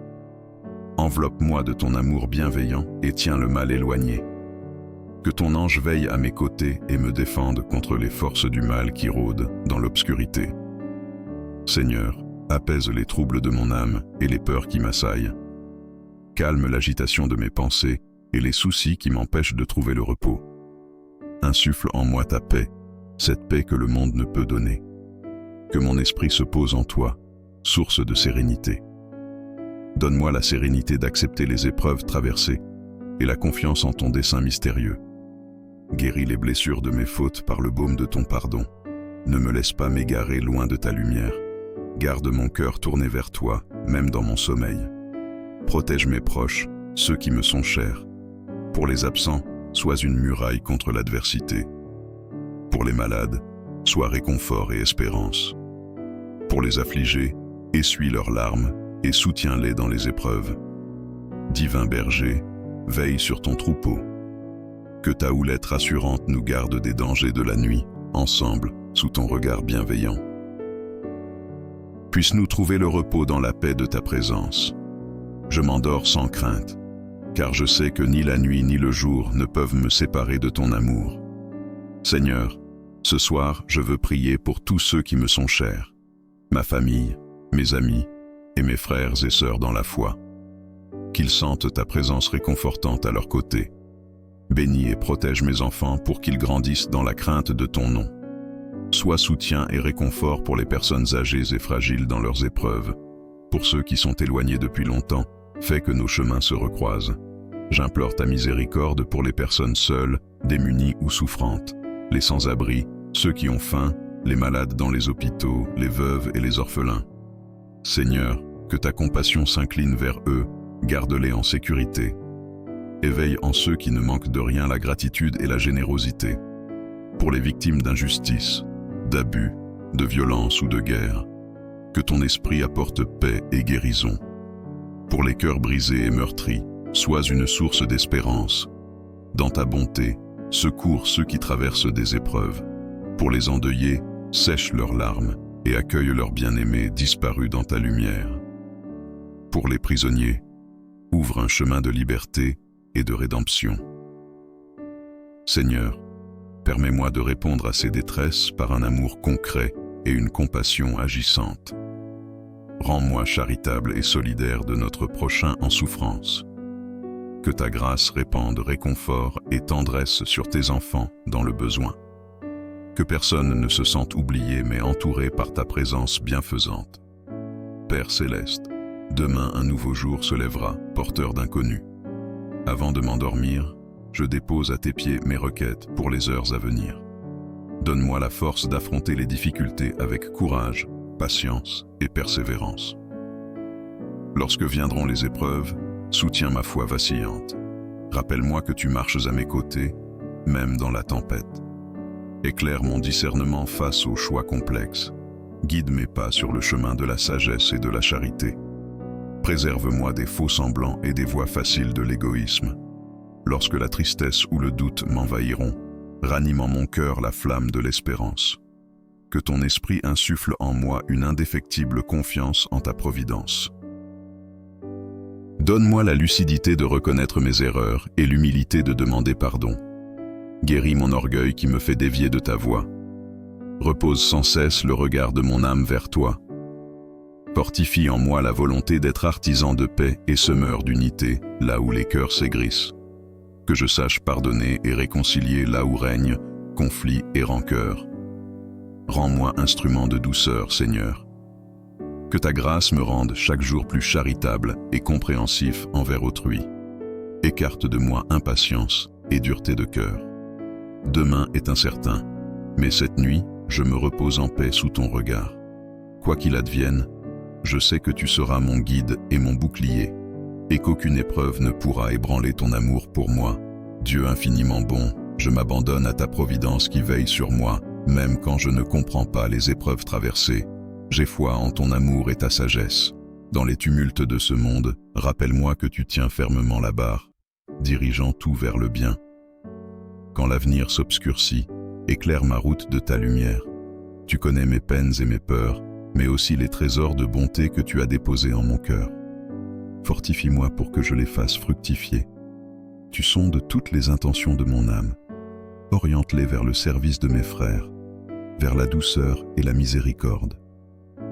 Enveloppe-moi de ton amour bienveillant et tiens le mal éloigné. Que ton ange veille à mes côtés et me défende contre les forces du mal qui rôdent dans l'obscurité. Seigneur, apaise les troubles de mon âme et les peurs qui m'assaillent. Calme l'agitation de mes pensées et les soucis qui m'empêchent de trouver le repos. Insuffle en moi ta paix, cette paix que le monde ne peut donner. Que mon esprit se pose en toi, source de sérénité. Donne-moi la sérénité d'accepter les épreuves traversées et la confiance en ton dessein mystérieux. Guéris les blessures de mes fautes par le baume de ton pardon. Ne me laisse pas m'égarer loin de ta lumière. Garde mon cœur tourné vers toi, même dans mon sommeil. Protège mes proches, ceux qui me sont chers. Pour les absents, sois une muraille contre l'adversité. Pour les malades, sois réconfort et espérance. Pour les affligés, essuie leurs larmes et soutiens-les dans les épreuves. Divin berger, veille sur ton troupeau. Que ta houlette rassurante nous garde des dangers de la nuit, ensemble, sous ton regard bienveillant. Puisse-nous trouver le repos dans la paix de ta présence. Je m'endors sans crainte, car je sais que ni la nuit ni le jour ne peuvent me séparer de ton amour. Seigneur, ce soir, je veux prier pour tous ceux qui me sont chers, ma famille, mes amis et mes frères et sœurs dans la foi. Qu'ils sentent ta présence réconfortante à leur côté. Bénis et protège mes enfants pour qu'ils grandissent dans la crainte de ton nom. Sois soutien et réconfort pour les personnes âgées et fragiles dans leurs épreuves. Pour ceux qui sont éloignés depuis longtemps, fais que nos chemins se recroisent. J'implore ta miséricorde pour les personnes seules, démunies ou souffrantes, les sans-abri, ceux qui ont faim, les malades dans les hôpitaux, les veuves et les orphelins. Seigneur, que ta compassion s'incline vers eux, garde-les en sécurité. Éveille en ceux qui ne manquent de rien la gratitude et la générosité. Pour les victimes d'injustice, d'abus, de violence ou de guerre, que ton esprit apporte paix et guérison. Pour les cœurs brisés et meurtris, sois une source d'espérance. Dans ta bonté, secours ceux qui traversent des épreuves. Pour les endeuillés, sèche leurs larmes et accueille leurs bien-aimés disparus dans ta lumière. Pour les prisonniers, ouvre un chemin de liberté et de rédemption. Seigneur, permets-moi de répondre à ces détresses par un amour concret et une compassion agissante. Rends-moi charitable et solidaire de notre prochain en souffrance. Que ta grâce répande réconfort et tendresse sur tes enfants dans le besoin. Que personne ne se sente oublié mais entouré par ta présence bienfaisante. Père céleste, demain un nouveau jour se lèvera, porteur d'inconnus. Avant de m'endormir, je dépose à tes pieds mes requêtes pour les heures à venir. Donne-moi la force d'affronter les difficultés avec courage, patience et persévérance. Lorsque viendront les épreuves, soutiens ma foi vacillante. Rappelle-moi que tu marches à mes côtés, même dans la tempête. Éclaire mon discernement face aux choix complexes. Guide mes pas sur le chemin de la sagesse et de la charité. Préserve-moi des faux semblants et des voies faciles de l'égoïsme. Lorsque la tristesse ou le doute m'envahiront, ranime en mon cœur la flamme de l'espérance. Que ton esprit insuffle en moi une indéfectible confiance en ta providence. Donne-moi la lucidité de reconnaître mes erreurs et l'humilité de demander pardon. Guéris mon orgueil qui me fait dévier de ta voie. Repose sans cesse le regard de mon âme vers toi. Fortifie en moi la volonté d'être artisan de paix et semeur d'unité, là où les cœurs s'aigrissent. Que je sache pardonner et réconcilier là où règne conflit et rancœur. Rends-moi instrument de douceur, Seigneur. Que ta grâce me rende chaque jour plus charitable et compréhensif envers autrui. Écarte de moi impatience et dureté de cœur. Demain est incertain, mais cette nuit, je me repose en paix sous ton regard. Quoi qu'il advienne, je sais que tu seras mon guide et mon bouclier, et qu'aucune épreuve ne pourra ébranler ton amour pour moi. Dieu infiniment bon, je m'abandonne à ta providence qui veille sur moi, même quand je ne comprends pas les épreuves traversées. J'ai foi en ton amour et ta sagesse. Dans les tumultes de ce monde, rappelle-moi que tu tiens fermement la barre, dirigeant tout vers le bien. Quand l'avenir s'obscurcit, éclaire ma route de ta lumière. Tu connais mes peines et mes peurs, mais aussi les trésors de bonté que tu as déposés en mon cœur. Fortifie-moi pour que je les fasse fructifier. Tu sondes toutes les intentions de mon âme. Oriente-les vers le service de mes frères, vers la douceur et la miséricorde.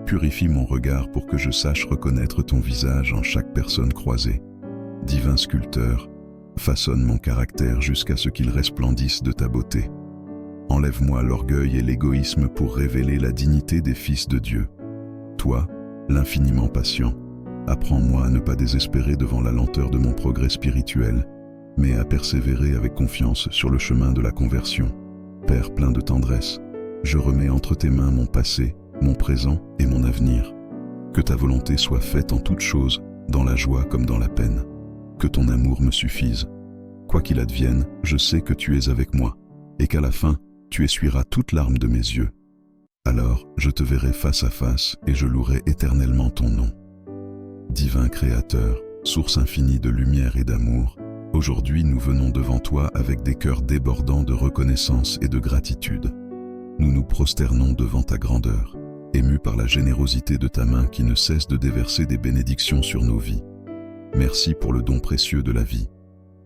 Purifie mon regard pour que je sache reconnaître ton visage en chaque personne croisée. Divin sculpteur, Façonne mon caractère jusqu'à ce qu'il resplendisse de ta beauté. Enlève-moi l'orgueil et l'égoïsme pour révéler la dignité des fils de Dieu. Toi, l'infiniment patient, apprends-moi à ne pas désespérer devant la lenteur de mon progrès spirituel, mais à persévérer avec confiance sur le chemin de la conversion. Père plein de tendresse, je remets entre tes mains mon passé, mon présent et mon avenir. Que ta volonté soit faite en toutes choses, dans la joie comme dans la peine. Que ton amour me suffise. Quoi qu'il advienne, je sais que tu es avec moi, et qu'à la fin, tu essuieras toute larme de mes yeux. Alors, je te verrai face à face et je louerai éternellement ton nom. Divin Créateur, source infinie de lumière et d'amour, aujourd'hui nous venons devant toi avec des cœurs débordants de reconnaissance et de gratitude. Nous nous prosternons devant ta grandeur, émus par la générosité de ta main qui ne cesse de déverser des bénédictions sur nos vies. Merci pour le don précieux de la vie,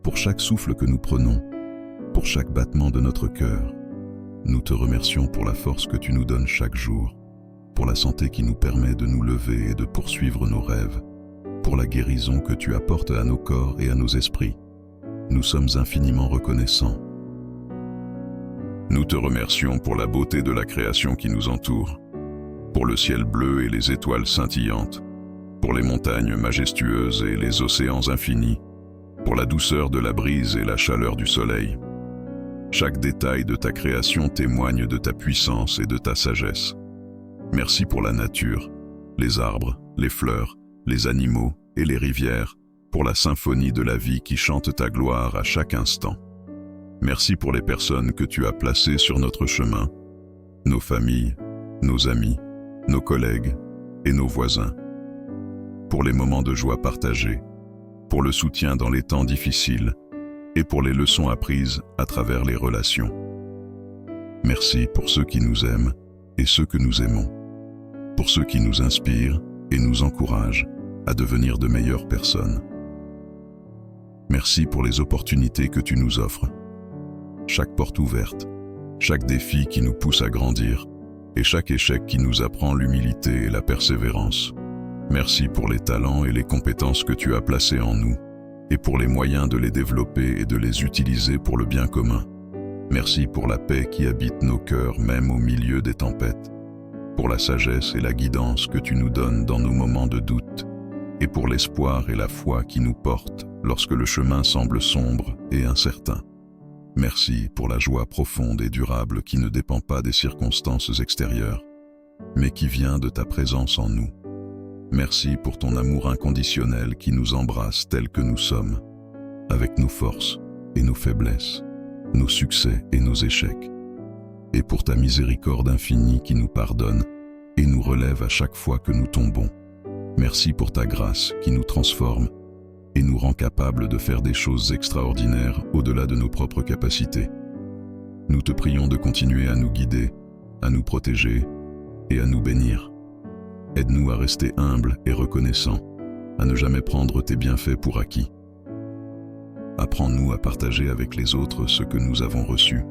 pour chaque souffle que nous prenons, pour chaque battement de notre cœur. Nous te remercions pour la force que tu nous donnes chaque jour, pour la santé qui nous permet de nous lever et de poursuivre nos rêves, pour la guérison que tu apportes à nos corps et à nos esprits. Nous sommes infiniment reconnaissants. Nous te remercions pour la beauté de la création qui nous entoure, pour le ciel bleu et les étoiles scintillantes, pour les montagnes majestueuses et les océans infinis, pour la douceur de la brise et la chaleur du soleil. Chaque détail de ta création témoigne de ta puissance et de ta sagesse. Merci pour la nature, les arbres, les fleurs, les animaux et les rivières, pour la symphonie de la vie qui chante ta gloire à chaque instant. Merci pour les personnes que tu as placées sur notre chemin, nos familles, nos amis, nos collègues et nos voisins. Pour les moments de joie partagés, pour le soutien dans les temps difficiles et pour les leçons apprises à travers les relations. Merci pour ceux qui nous aiment et ceux que nous aimons, pour ceux qui nous inspirent et nous encouragent à devenir de meilleures personnes. Merci pour les opportunités que tu nous offres. Chaque porte ouverte, chaque défi qui nous pousse à grandir et chaque échec qui nous apprend l'humilité et la persévérance. Merci pour les talents et les compétences que tu as placés en nous et pour les moyens de les développer et de les utiliser pour le bien commun. Merci pour la paix qui habite nos cœurs même au milieu des tempêtes, pour la sagesse et la guidance que tu nous donnes dans nos moments de doute, et pour l'espoir et la foi qui nous portent lorsque le chemin semble sombre et incertain. Merci pour la joie profonde et durable qui ne dépend pas des circonstances extérieures, mais qui vient de ta présence en nous. Merci pour ton amour inconditionnel qui nous embrasse tels que nous sommes, avec nos forces et nos faiblesses, nos succès et nos échecs. Et pour ta miséricorde infinie qui nous pardonne et nous relève à chaque fois que nous tombons. Merci pour ta grâce qui nous transforme et nous rend capables de faire des choses extraordinaires au-delà de nos propres capacités. Nous te prions de continuer à nous guider, à nous protéger et à nous bénir. Aide-nous à rester humbles et reconnaissants, à ne jamais prendre tes bienfaits pour acquis. Apprends-nous à partager avec les autres ce que nous avons reçu,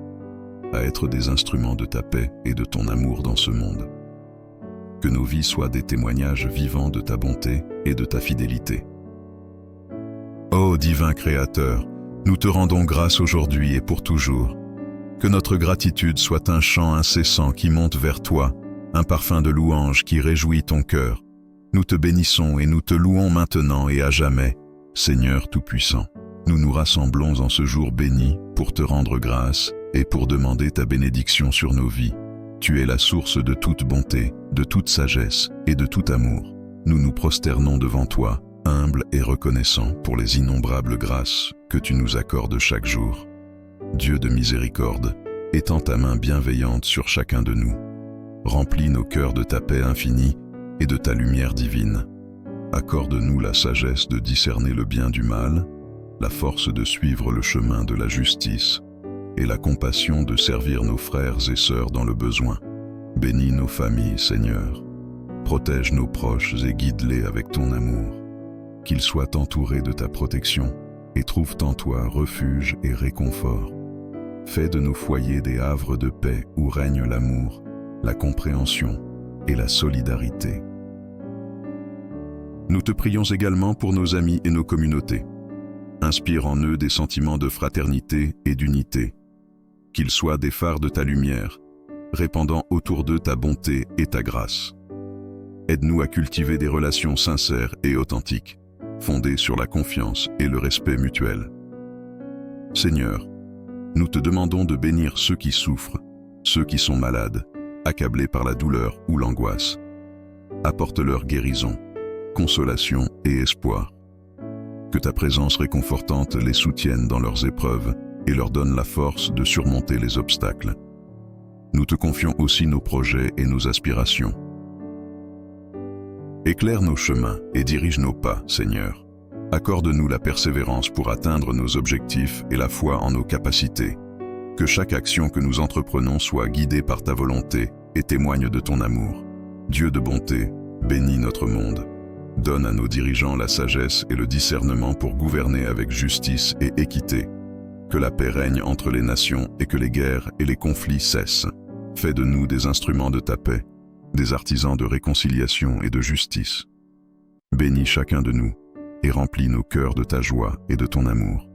à être des instruments de ta paix et de ton amour dans ce monde. Que nos vies soient des témoignages vivants de ta bonté et de ta fidélité. Ô divin Créateur, nous te rendons grâce aujourd'hui et pour toujours. Que notre gratitude soit un chant incessant qui monte vers toi, un parfum de louange qui réjouit ton cœur. Nous te bénissons et nous te louons maintenant et à jamais, Seigneur Tout-Puissant. Nous nous rassemblons en ce jour béni pour te rendre grâce et pour demander ta bénédiction sur nos vies. Tu es la source de toute bonté, de toute sagesse et de tout amour. Nous nous prosternons devant toi, humbles et reconnaissants pour les innombrables grâces que tu nous accordes chaque jour. Dieu de miséricorde, étends ta main bienveillante sur chacun de nous. Remplis nos cœurs de ta paix infinie et de ta lumière divine. Accorde-nous la sagesse de discerner le bien du mal, la force de suivre le chemin de la justice et la compassion de servir nos frères et sœurs dans le besoin. Bénis nos familles, Seigneur. Protège nos proches et guide-les avec ton amour. Qu'ils soient entourés de ta protection et trouvent en toi refuge et réconfort. Fais de nos foyers des havres de paix où règne l'amour, la compréhension et la solidarité. Nous te prions également pour nos amis et nos communautés. inspire en eux des sentiments de fraternité et d'unité. Qu'ils soient des phares de ta lumière, répandant autour d'eux ta bonté et ta grâce. Aide-nous à cultiver des relations sincères et authentiques, fondées sur la confiance et le respect mutuel. Seigneur, nous te demandons de bénir ceux qui souffrent, ceux qui sont malades, accablés par la douleur ou l'angoisse. Apporte-leur guérison, consolation et espoir. Que ta présence réconfortante les soutienne dans leurs épreuves et leur donne la force de surmonter les obstacles. Nous te confions aussi nos projets et nos aspirations. Éclaire nos chemins et dirige nos pas, Seigneur. Accorde-nous la persévérance pour atteindre nos objectifs et la foi en nos capacités. Que chaque action que nous entreprenons soit guidée par ta volonté et témoigne de ton amour. Dieu de bonté, bénis notre monde. Donne à nos dirigeants la sagesse et le discernement pour gouverner avec justice et équité. Que la paix règne entre les nations et que les guerres et les conflits cessent. Fais de nous des instruments de ta paix, des artisans de réconciliation et de justice. Bénis chacun de nous et remplis nos cœurs de ta joie et de ton amour.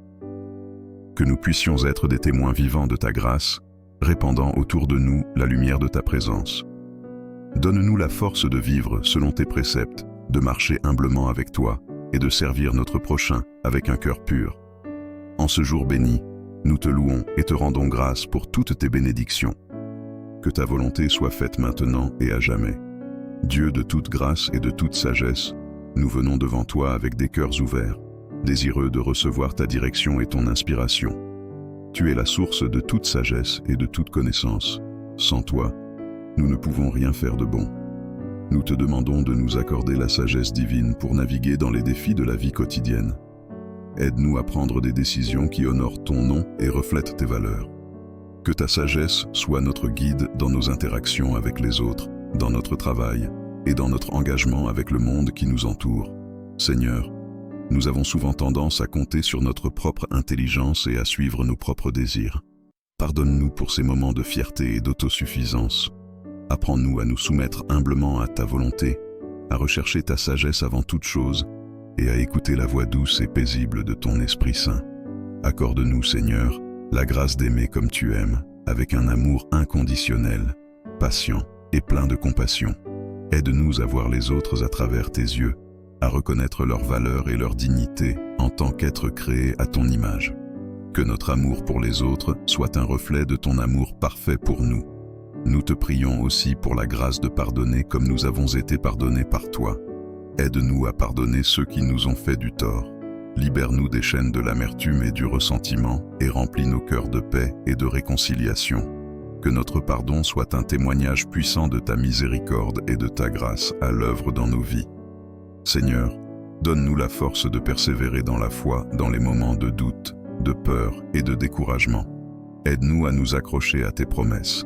Que nous puissions être des témoins vivants de ta grâce, répandant autour de nous la lumière de ta présence. Donne-nous la force de vivre selon tes préceptes, de marcher humblement avec toi et de servir notre prochain avec un cœur pur. En ce jour béni, nous te louons et te rendons grâce pour toutes tes bénédictions. Que ta volonté soit faite maintenant et à jamais. Dieu de toute grâce et de toute sagesse, nous venons devant toi avec des cœurs ouverts, désireux de recevoir ta direction et ton inspiration. Tu es la source de toute sagesse et de toute connaissance. Sans toi, nous ne pouvons rien faire de bon. Nous te demandons de nous accorder la sagesse divine pour naviguer dans les défis de la vie quotidienne. Aide-nous à prendre des décisions qui honorent ton nom et reflètent tes valeurs. Que ta sagesse soit notre guide dans nos interactions avec les autres, dans notre travail et dans notre engagement avec le monde qui nous entoure. Seigneur, nous avons souvent tendance à compter sur notre propre intelligence et à suivre nos propres désirs. Pardonne-nous pour ces moments de fierté et d'autosuffisance. Apprends-nous à nous soumettre humblement à ta volonté, à rechercher ta sagesse avant toute chose et à écouter la voix douce et paisible de ton Esprit Saint. Accorde-nous, Seigneur, la grâce d'aimer comme tu aimes, avec un amour inconditionnel, patient et plein de compassion. Aide-nous à voir les autres à travers tes yeux, à reconnaître leur valeur et leur dignité en tant qu'être créé à ton image. Que notre amour pour les autres soit un reflet de ton amour parfait pour nous. Nous te prions aussi pour la grâce de pardonner comme nous avons été pardonnés par toi. Aide-nous à pardonner ceux qui nous ont fait du tort. Libère-nous des chaînes de l'amertume et du ressentiment et remplis nos cœurs de paix et de réconciliation. Que notre pardon soit un témoignage puissant de ta miséricorde et de ta grâce à l'œuvre dans nos vies. Seigneur, donne-nous la force de persévérer dans la foi dans les moments de doute, de peur et de découragement. Aide-nous à nous accrocher à tes promesses.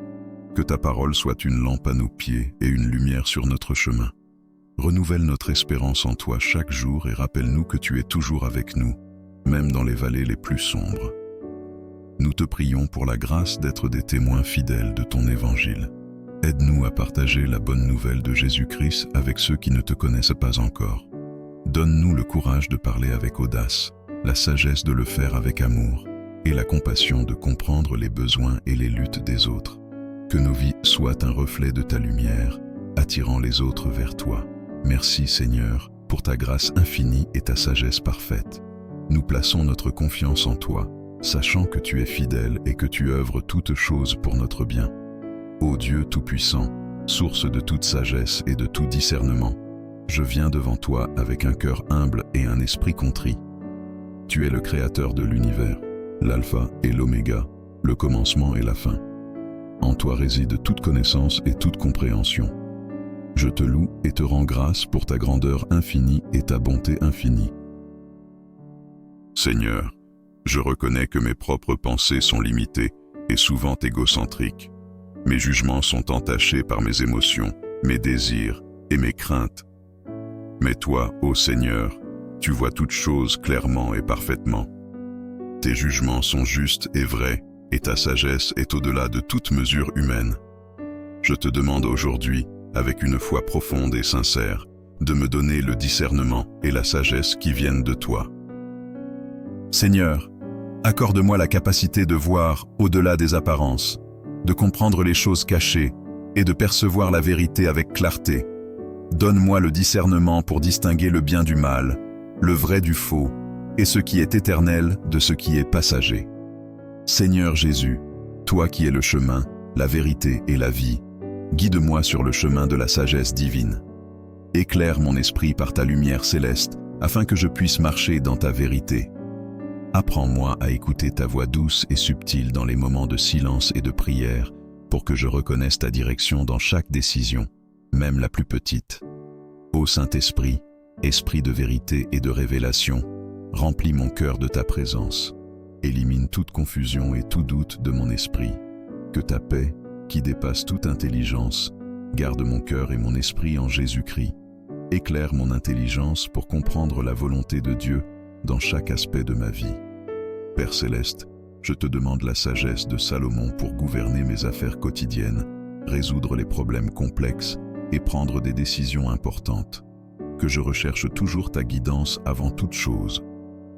Que ta parole soit une lampe à nos pieds et une lumière sur notre chemin. Renouvelle notre espérance en toi chaque jour et rappelle-nous que tu es toujours avec nous, même dans les vallées les plus sombres. Nous te prions pour la grâce d'être des témoins fidèles de ton évangile. Aide-nous à partager la bonne nouvelle de Jésus-Christ avec ceux qui ne te connaissent pas encore. Donne-nous le courage de parler avec audace, la sagesse de le faire avec amour et la compassion de comprendre les besoins et les luttes des autres. Que nos vies soient un reflet de ta lumière, attirant les autres vers toi. Merci Seigneur, pour ta grâce infinie et ta sagesse parfaite. Nous plaçons notre confiance en toi, sachant que tu es fidèle et que tu œuvres toutes choses pour notre bien. Ô Dieu Tout-Puissant, source de toute sagesse et de tout discernement, je viens devant toi avec un cœur humble et un esprit contrit. Tu es le Créateur de l'univers, l'Alpha et l'Oméga, le commencement et la fin. En toi réside toute connaissance et toute compréhension. Je te loue et te rends grâce pour ta grandeur infinie et ta bonté infinie. Seigneur, je reconnais que mes propres pensées sont limitées et souvent égocentriques. Mes jugements sont entachés par mes émotions, mes désirs et mes craintes. Mais toi, ô Seigneur, tu vois toutes choses clairement et parfaitement. Tes jugements sont justes et vrais, et ta sagesse est au-delà de toute mesure humaine. Je te demande aujourd'hui, avec une foi profonde et sincère, de me donner le discernement et la sagesse qui viennent de toi. Seigneur, accorde-moi la capacité de voir au-delà des apparences, de comprendre les choses cachées et de percevoir la vérité avec clarté. Donne-moi le discernement pour distinguer le bien du mal, le vrai du faux, et ce qui est éternel de ce qui est passager. Seigneur Jésus, toi qui es le chemin, la vérité et la vie, guide-moi sur le chemin de la sagesse divine. Éclaire mon esprit par ta lumière céleste, afin que je puisse marcher dans ta vérité. Apprends-moi à écouter ta voix douce et subtile dans les moments de silence et de prière, pour que je reconnaisse ta direction dans chaque décision, même la plus petite. Ô Saint-Esprit, Esprit de vérité et de révélation, remplis mon cœur de ta présence. Élimine toute confusion et tout doute de mon esprit. Que ta paix, qui dépasse toute intelligence, garde mon cœur et mon esprit en Jésus-Christ. Éclaire mon intelligence pour comprendre la volonté de Dieu dans chaque aspect de ma vie. Père céleste, je te demande la sagesse de Salomon pour gouverner mes affaires quotidiennes, résoudre les problèmes complexes et prendre des décisions importantes. Que je recherche toujours ta guidance avant toute chose.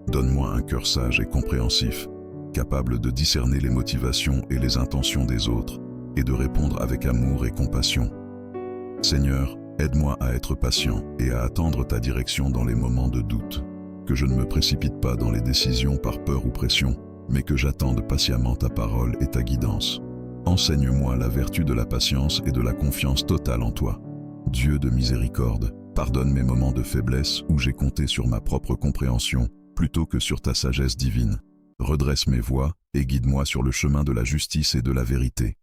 Donne-moi un cœur sage et compréhensif, capable de discerner les motivations et les intentions des autres et de répondre avec amour et compassion. Seigneur, aide-moi à être patient et à attendre ta direction dans les moments de doute. Que je ne me précipite pas dans les décisions par peur ou pression, mais que j'attende patiemment ta parole et ta guidance. Enseigne-moi la vertu de la patience et de la confiance totale en toi. Dieu de miséricorde, pardonne mes moments de faiblesse où j'ai compté sur ma propre compréhension plutôt que sur ta sagesse divine. Redresse mes voies et guide-moi sur le chemin de la justice et de la vérité.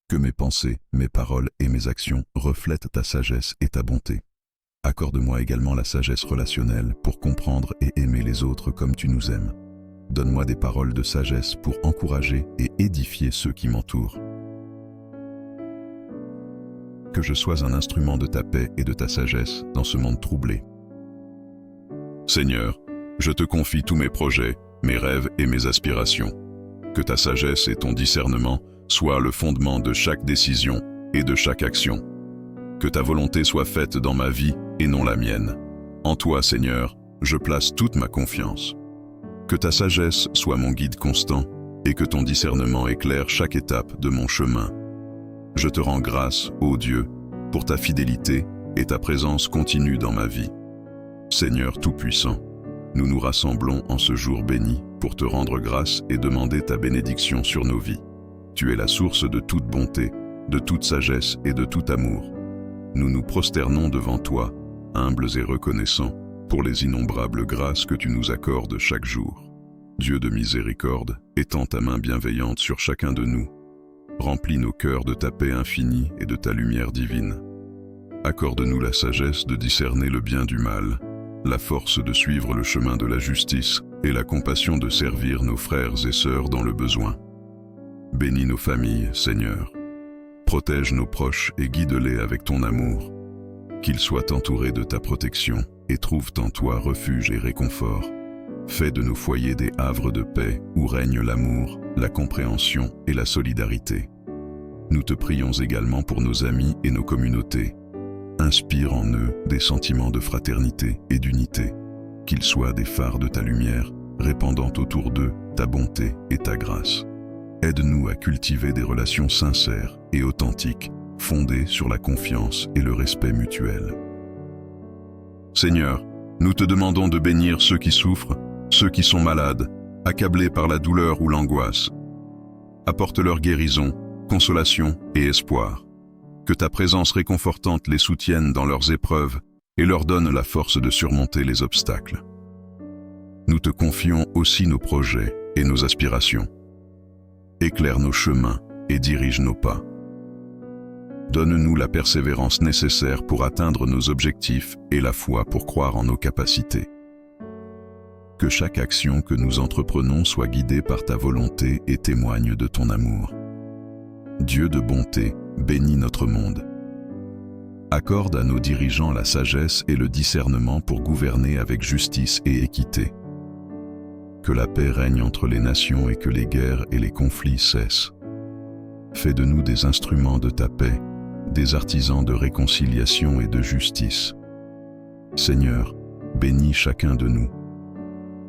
Que mes pensées, mes paroles et mes actions reflètent ta sagesse et ta bonté. Accorde-moi également la sagesse relationnelle pour comprendre et aimer les autres comme tu nous aimes. Donne-moi des paroles de sagesse pour encourager et édifier ceux qui m'entourent. Que je sois un instrument de ta paix et de ta sagesse dans ce monde troublé. Seigneur, je te confie tous mes projets, mes rêves et mes aspirations. Que ta sagesse et ton discernement soient le fondement de chaque décision et de chaque action. Que ta volonté soit faite dans ma vie et non la mienne. En toi, Seigneur, je place toute ma confiance. Que ta sagesse soit mon guide constant et que ton discernement éclaire chaque étape de mon chemin. Je te rends grâce, ô Dieu, pour ta fidélité et ta présence continue dans ma vie. Seigneur Tout-Puissant, nous nous rassemblons en ce jour béni pour te rendre grâce et demander ta bénédiction sur nos vies. Tu es la source de toute bonté, de toute sagesse et de tout amour. Nous nous prosternons devant toi, humbles et reconnaissants, pour les innombrables grâces que tu nous accordes chaque jour. Dieu de miséricorde, étends ta main bienveillante sur chacun de nous. Remplis nos cœurs de ta paix infinie et de ta lumière divine. Accorde-nous la sagesse de discerner le bien du mal, la force de suivre le chemin de la justice et la compassion de servir nos frères et sœurs dans le besoin. Bénis nos familles, Seigneur. Protège nos proches et guide-les avec ton amour. Qu'ils soient entourés de ta protection et trouvent en toi refuge et réconfort. Fais de nos foyers des havres de paix où règne l'amour, la compréhension et la solidarité. Nous te prions également pour nos amis et nos communautés. Inspire en eux des sentiments de fraternité et d'unité, qu'ils soient des phares de ta lumière, répandant autour d'eux ta bonté et ta grâce. Aide-nous à cultiver des relations sincères et authentiques, fondées sur la confiance et le respect mutuel. Seigneur, nous te demandons de bénir ceux qui souffrent, ceux qui sont malades, accablés par la douleur ou l'angoisse. Apporte-leur guérison, consolation et espoir. Que ta présence réconfortante les soutienne dans leurs épreuves et leur donne la force de surmonter les obstacles. Nous te confions aussi nos projets et nos aspirations. Éclaire nos chemins et dirige nos pas. Donne-nous la persévérance nécessaire pour atteindre nos objectifs et la foi pour croire en nos capacités. Que chaque action que nous entreprenons soit guidée par ta volonté et témoigne de ton amour. Dieu de bonté, bénis notre monde. Accorde à nos dirigeants la sagesse et le discernement pour gouverner avec justice et équité. Que la paix règne entre les nations et que les guerres et les conflits cessent. Fais de nous des instruments de ta paix, des artisans de réconciliation et de justice. Seigneur, bénis chacun de nous.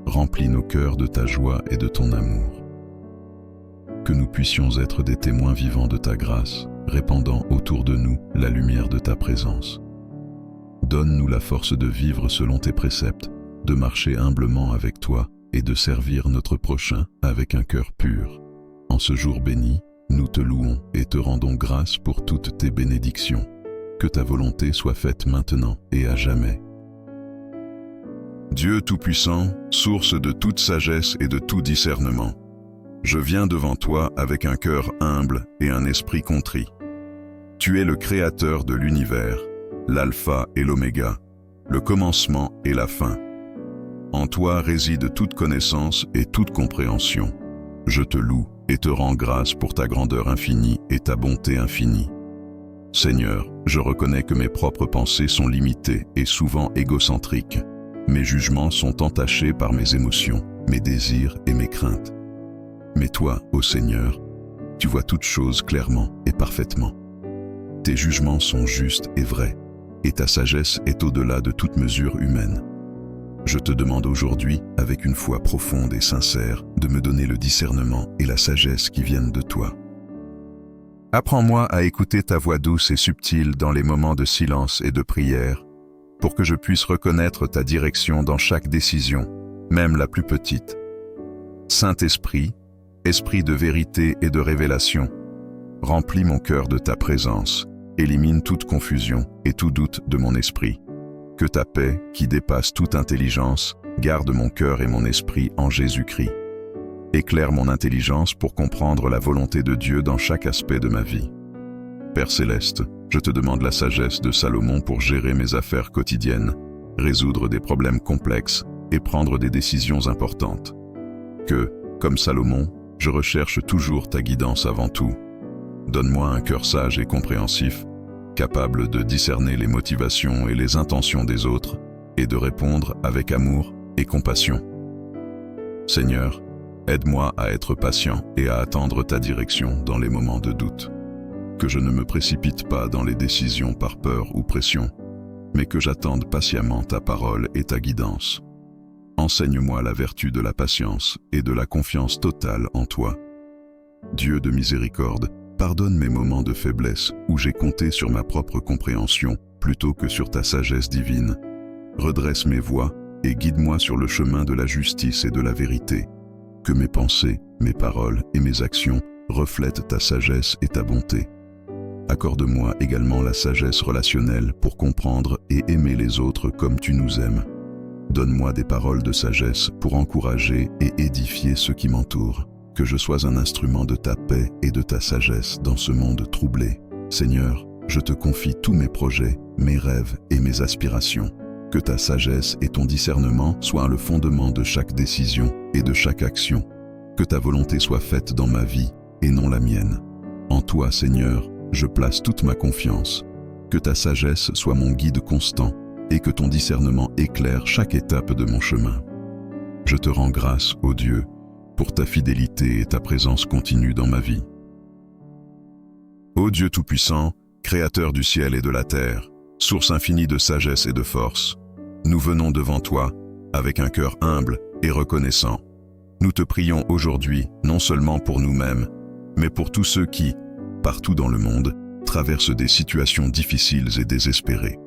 remplis nos cœurs de ta joie et de ton amour. Que nous puissions être des témoins vivants de ta grâce, répandant autour de nous la lumière de ta présence. Donne-nous la force de vivre selon tes préceptes, de marcher humblement avec toi et de servir notre prochain avec un cœur pur. En ce jour béni, nous te louons et te rendons grâce pour toutes tes bénédictions. Que ta volonté soit faite maintenant et à jamais. Dieu Tout-Puissant, source de toute sagesse et de tout discernement, je viens devant toi avec un cœur humble et un esprit contrit. Tu es le Créateur de l'univers, l'Alpha et l'Oméga, le commencement et la fin. En toi réside toute connaissance et toute compréhension. Je te loue et te rends grâce pour ta grandeur infinie et ta bonté infinie. Seigneur, je reconnais que mes propres pensées sont limitées et souvent égocentriques. Mes jugements sont entachés par mes émotions, mes désirs et mes craintes. Mais toi, ô Seigneur, tu vois toutes choses clairement et parfaitement. Tes jugements sont justes et vrais, et ta sagesse est au-delà de toute mesure humaine. Je te demande aujourd'hui, avec une foi profonde et sincère, de me donner le discernement et la sagesse qui viennent de toi. Apprends-moi à écouter ta voix douce et subtile dans les moments de silence et de prière, pour que je puisse reconnaître ta direction dans chaque décision, même la plus petite. Saint-Esprit, Esprit de vérité et de révélation, remplis mon cœur de ta présence, élimine toute confusion et tout doute de mon esprit. Que ta paix, qui dépasse toute intelligence, garde mon cœur et mon esprit en Jésus-Christ. Éclaire mon intelligence pour comprendre la volonté de Dieu dans chaque aspect de ma vie. Père Céleste, je te demande la sagesse de Salomon pour gérer mes affaires quotidiennes, résoudre des problèmes complexes et prendre des décisions importantes. Que, comme Salomon, je recherche toujours ta guidance avant tout. Donne-moi un cœur sage et compréhensif, capable de discerner les motivations et les intentions des autres et de répondre avec amour et compassion. Seigneur, aide-moi à être patient et à attendre ta direction dans les moments de doute. Que je ne me précipite pas dans les décisions par peur ou pression, mais que j'attende patiemment ta parole et ta guidance. Enseigne-moi la vertu de la patience et de la confiance totale en toi. Dieu de miséricorde, pardonne mes moments de faiblesse où j'ai compté sur ma propre compréhension plutôt que sur ta sagesse divine. Redresse mes voies et guide-moi sur le chemin de la justice et de la vérité. Que mes pensées, mes paroles et mes actions reflètent ta sagesse et ta bonté. Accorde-moi également la sagesse relationnelle pour comprendre et aimer les autres comme tu nous aimes. Donne-moi des paroles de sagesse pour encourager et édifier ceux qui m'entourent. Que je sois un instrument de ta paix et de ta sagesse dans ce monde troublé. Seigneur, je te confie tous mes projets, mes rêves et mes aspirations. Que ta sagesse et ton discernement soient le fondement de chaque décision et de chaque action. Que ta volonté soit faite dans ma vie et non la mienne. En toi, Seigneur, je place toute ma confiance. Que ta sagesse soit mon guide constant et que ton discernement éclaire chaque étape de mon chemin. Je te rends grâce, ô Dieu, pour ta fidélité et ta présence continue dans ma vie. Ô Dieu Tout-Puissant, Créateur du ciel et de la terre, source infinie de sagesse et de force, nous venons devant toi avec un cœur humble et reconnaissant. Nous te prions aujourd'hui, non seulement pour nous-mêmes, mais pour tous ceux qui, partout dans le monde, traversent des situations difficiles et désespérées.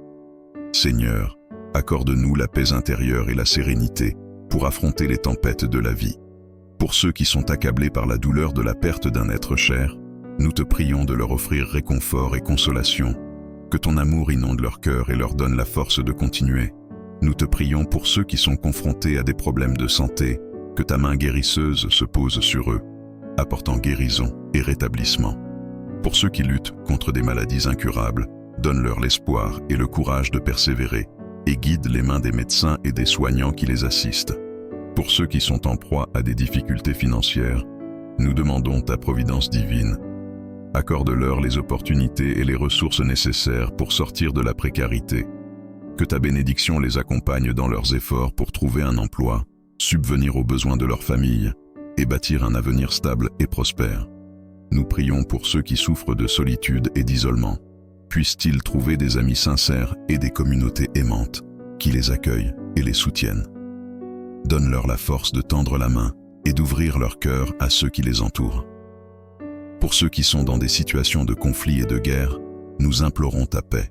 Seigneur, accorde-nous la paix intérieure et la sérénité pour affronter les tempêtes de la vie. Pour ceux qui sont accablés par la douleur de la perte d'un être cher, nous te prions de leur offrir réconfort et consolation. Que ton amour inonde leur cœur et leur donne la force de continuer. Nous te prions pour ceux qui sont confrontés à des problèmes de santé, que ta main guérisseuse se pose sur eux, apportant guérison et rétablissement. Pour ceux qui luttent contre des maladies incurables, donne-leur l'espoir et le courage de persévérer, et guide les mains des médecins et des soignants qui les assistent. Pour ceux qui sont en proie à des difficultés financières, nous demandons ta providence divine. Accorde-leur les opportunités et les ressources nécessaires pour sortir de la précarité. Que ta bénédiction les accompagne dans leurs efforts pour trouver un emploi, subvenir aux besoins de leur famille et bâtir un avenir stable et prospère. Nous prions pour ceux qui souffrent de solitude et d'isolement. Puissent-ils trouver des amis sincères et des communautés aimantes qui les accueillent et les soutiennent. donne-leur la force de tendre la main et d'ouvrir leur cœur à ceux qui les entourent. Pour ceux qui sont dans des situations de conflit et de guerre, nous implorons ta paix.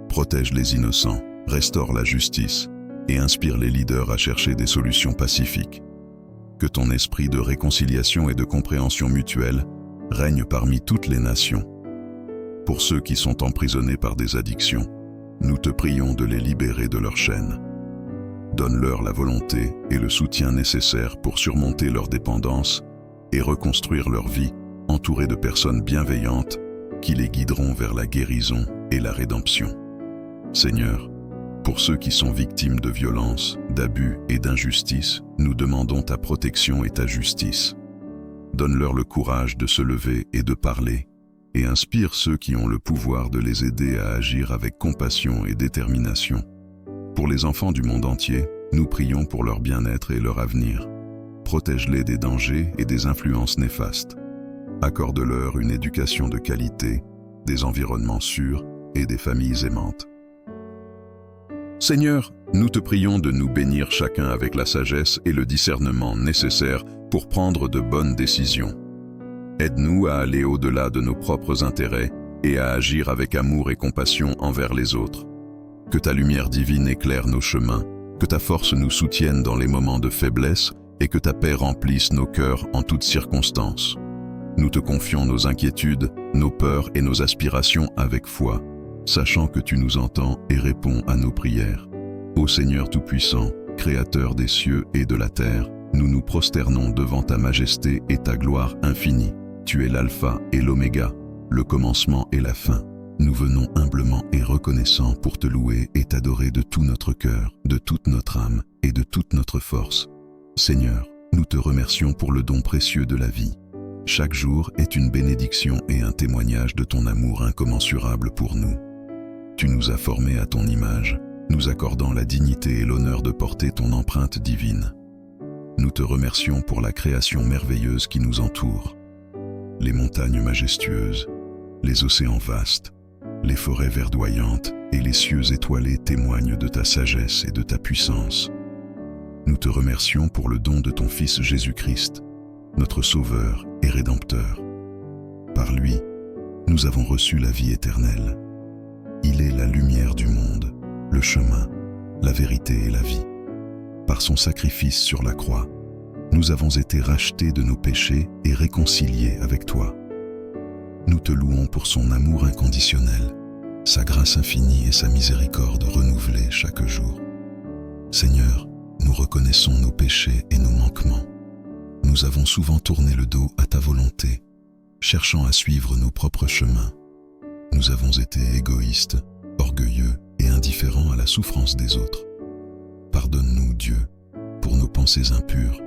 Protège les innocents, restaure la justice et inspire les leaders à chercher des solutions pacifiques. Que ton esprit de réconciliation et de compréhension mutuelle règne parmi toutes les nations. Pour ceux qui sont emprisonnés par des addictions, nous te prions de les libérer de leurs chaînes. Donne-leur la volonté et le soutien nécessaires pour surmonter leur dépendance et reconstruire leur vie, entourés de personnes bienveillantes qui les guideront vers la guérison et la rédemption. Seigneur, pour ceux qui sont victimes de violences, d'abus et d'injustice, nous demandons ta protection et ta justice. Donne-leur le courage de se lever et de parler, et inspire ceux qui ont le pouvoir de les aider à agir avec compassion et détermination. Pour les enfants du monde entier, nous prions pour leur bien-être et leur avenir. Protège-les des dangers et des influences néfastes. Accorde-leur une éducation de qualité, des environnements sûrs et des familles aimantes. Seigneur, nous te prions de nous bénir chacun avec la sagesse et le discernement nécessaires pour prendre de bonnes décisions. Aide-nous à aller au-delà de nos propres intérêts et à agir avec amour et compassion envers les autres. Que ta lumière divine éclaire nos chemins, que ta force nous soutienne dans les moments de faiblesse et que ta paix remplisse nos cœurs en toutes circonstances. Nous te confions nos inquiétudes, nos peurs et nos aspirations avec foi, sachant que tu nous entends et réponds à nos prières. Ô Seigneur Tout-Puissant, Créateur des cieux et de la terre, nous nous prosternons devant ta majesté et ta gloire infinie. Tu es l'alpha et l'oméga, le commencement et la fin. Nous venons humblement et reconnaissants pour te louer et t'adorer de tout notre cœur, de toute notre âme et de toute notre force. Seigneur, nous te remercions pour le don précieux de la vie. Chaque jour est une bénédiction et un témoignage de ton amour incommensurable pour nous. Tu nous as formés à ton image, nous accordant la dignité et l'honneur de porter ton empreinte divine. Nous te remercions pour la création merveilleuse qui nous entoure. Les montagnes majestueuses, les océans vastes, les forêts verdoyantes et les cieux étoilés témoignent de ta sagesse et de ta puissance. Nous te remercions pour le don de ton Fils Jésus-Christ, notre Sauveur et Rédempteur. Par lui, nous avons reçu la vie éternelle. Il est la lumière du monde, le chemin, la vérité et la vie. Par son sacrifice sur la croix, nous avons été rachetés de nos péchés et réconciliés avec toi. Nous te louons pour son amour inconditionnel, sa grâce infinie et sa miséricorde renouvelée chaque jour. Seigneur, nous reconnaissons nos péchés et nos manquements. Nous avons souvent tourné le dos à ta volonté, cherchant à suivre nos propres chemins. Nous avons été égoïstes, orgueilleux et indifférents à la souffrance des autres. Pardonne-nous, Dieu, pour nos pensées impures,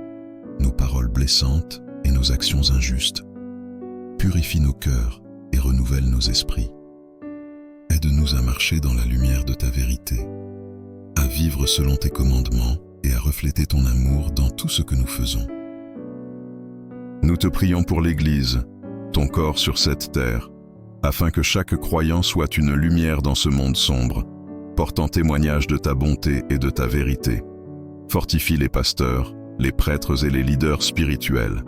nos paroles blessantes et nos actions injustes. Purifie nos cœurs et renouvelle nos esprits. Aide-nous à marcher dans la lumière de ta vérité, à vivre selon tes commandements et à refléter ton amour dans tout ce que nous faisons. Nous te prions pour l'Église, ton corps sur cette terre, afin que chaque croyant soit une lumière dans ce monde sombre, portant témoignage de ta bonté et de ta vérité. Fortifie les pasteurs, les prêtres et les leaders spirituels.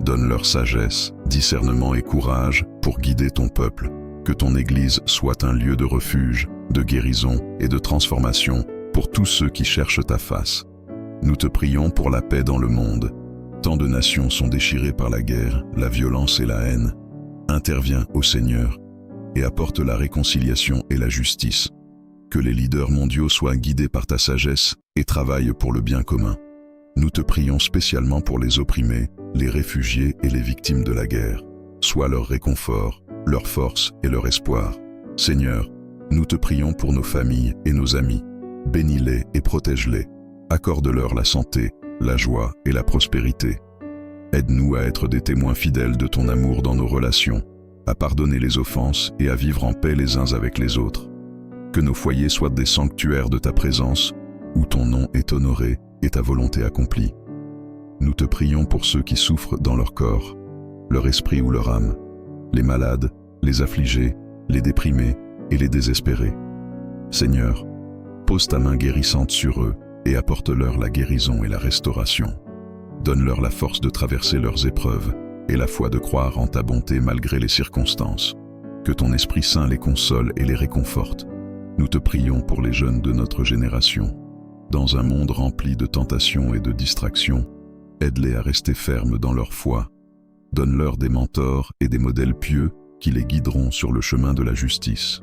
Donne leur sagesse, discernement et courage pour guider ton peuple. Que ton Église soit un lieu de refuge, de guérison et de transformation pour tous ceux qui cherchent ta face. Nous te prions pour la paix dans le monde. Tant de nations sont déchirées par la guerre, la violence et la haine. Interviens, ô Seigneur, et apporte la réconciliation et la justice. Que les leaders mondiaux soient guidés par ta sagesse et travaillent pour le bien commun. Nous te prions spécialement pour les opprimés, les réfugiés et les victimes de la guerre. Sois leur réconfort, leur force et leur espoir. Seigneur, nous te prions pour nos familles et nos amis. Bénis-les et protège-les. Accorde-leur la santé, la joie et la prospérité. Aide-nous à être des témoins fidèles de ton amour dans nos relations, à pardonner les offenses et à vivre en paix les uns avec les autres. Que nos foyers soient des sanctuaires de ta présence, où ton nom est honoré et ta volonté accomplie. Nous te prions pour ceux qui souffrent dans leur corps, leur esprit ou leur âme, les malades, les affligés, les déprimés et les désespérés. Seigneur, pose ta main guérissante sur eux et apporte-leur la guérison et la restauration. Donne-leur la force de traverser leurs épreuves et la foi de croire en ta bonté malgré les circonstances. Que ton Esprit Saint les console et les réconforte. Nous te prions pour les jeunes de notre génération. Dans un monde rempli de tentations et de distractions, aide-les à rester fermes dans leur foi. Donne-leur des mentors et des modèles pieux qui les guideront sur le chemin de la justice.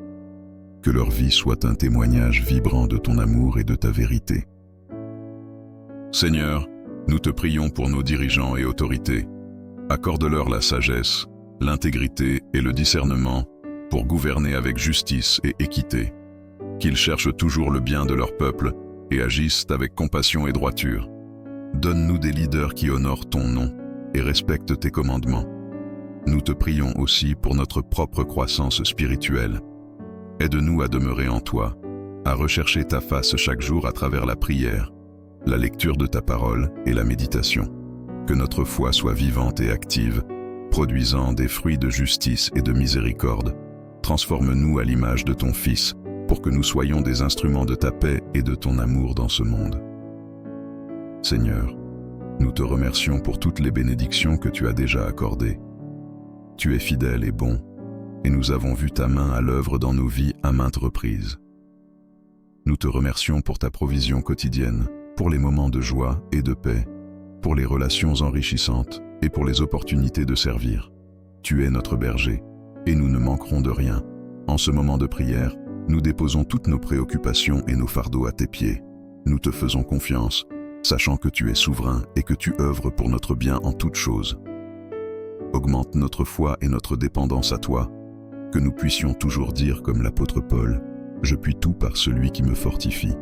Que leur vie soit un témoignage vibrant de ton amour et de ta vérité. Seigneur, nous te prions pour nos dirigeants et autorités. Accorde-leur la sagesse, l'intégrité et le discernement pour gouverner avec justice et équité. Qu'ils cherchent toujours le bien de leur peuple et agissent avec compassion et droiture. Donne-nous des leaders qui honorent ton nom et respectent tes commandements. Nous te prions aussi pour notre propre croissance spirituelle. Aide-nous à demeurer en toi, à rechercher ta face chaque jour à travers la prière, la lecture de ta parole et la méditation. Que notre foi soit vivante et active, produisant des fruits de justice et de miséricorde. Transforme-nous à l'image de ton Fils, pour que nous soyons des instruments de ta paix et de ton amour dans ce monde. Seigneur, nous te remercions pour toutes les bénédictions que tu as déjà accordées. Tu es fidèle et bon, et nous avons vu ta main à l'œuvre dans nos vies à maintes reprises. Nous te remercions pour ta provision quotidienne, pour les moments de joie et de paix, pour les relations enrichissantes et pour les opportunités de servir. Tu es notre berger, et nous ne manquerons de rien. En ce moment de prière, nous déposons toutes nos préoccupations et nos fardeaux à tes pieds. Nous te faisons confiance, sachant que tu es souverain et que tu œuvres pour notre bien en toutes choses. Augmente notre foi et notre dépendance à toi, que nous puissions toujours dire comme l'apôtre Paul, « Je puis tout par celui qui me fortifie ».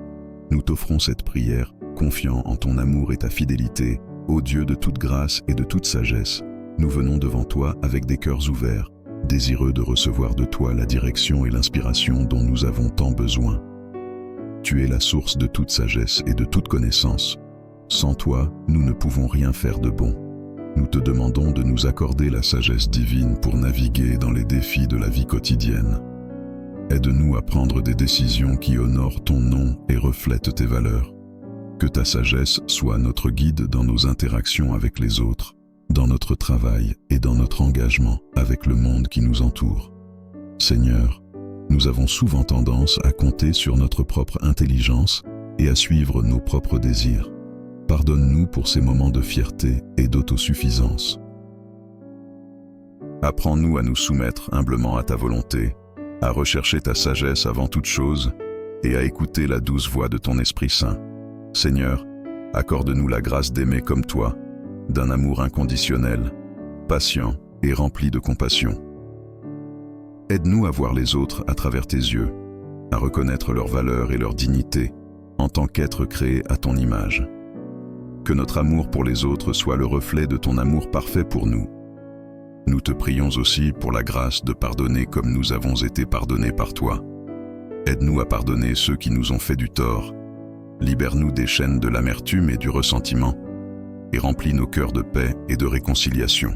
Nous t'offrons cette prière, confiant en ton amour et ta fidélité, ô Dieu de toute grâce et de toute sagesse. Nous venons devant toi avec des cœurs ouverts, désireux de recevoir de toi la direction et l'inspiration dont nous avons tant besoin. Tu es la source de toute sagesse et de toute connaissance. Sans toi, nous ne pouvons rien faire de bon. Nous te demandons de nous accorder la sagesse divine pour naviguer dans les défis de la vie quotidienne. Aide-nous à prendre des décisions qui honorent ton nom et reflètent tes valeurs. Que ta sagesse soit notre guide dans nos interactions avec les autres, dans notre travail et dans notre engagement avec le monde qui nous entoure. Seigneur, nous avons souvent tendance à compter sur notre propre intelligence et à suivre nos propres désirs. Pardonne-nous pour ces moments de fierté et d'autosuffisance. Apprends-nous à nous soumettre humblement à ta volonté, à rechercher ta sagesse avant toute chose et à écouter la douce voix de ton Esprit Saint. Seigneur, accorde-nous la grâce d'aimer comme toi, d'un amour inconditionnel, patient et rempli de compassion. Aide-nous à voir les autres à travers tes yeux, à reconnaître leur valeur et leur dignité en tant qu'êtres créés à ton image. Que notre amour pour les autres soit le reflet de ton amour parfait pour nous. Nous te prions aussi pour la grâce de pardonner comme nous avons été pardonnés par toi. Aide-nous à pardonner ceux qui nous ont fait du tort. Libère-nous des chaînes de l'amertume et du ressentiment, et remplis nos cœurs de paix et de réconciliation.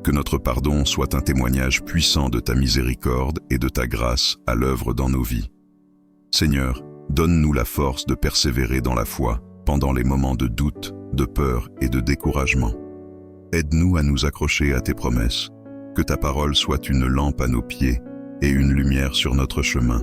Que notre pardon soit un témoignage puissant de ta miséricorde et de ta grâce à l'œuvre dans nos vies. Seigneur, donne-nous la force de persévérer dans la foi pendant les moments de doute, de peur et de découragement. Aide-nous à nous accrocher à tes promesses, que ta parole soit une lampe à nos pieds et une lumière sur notre chemin.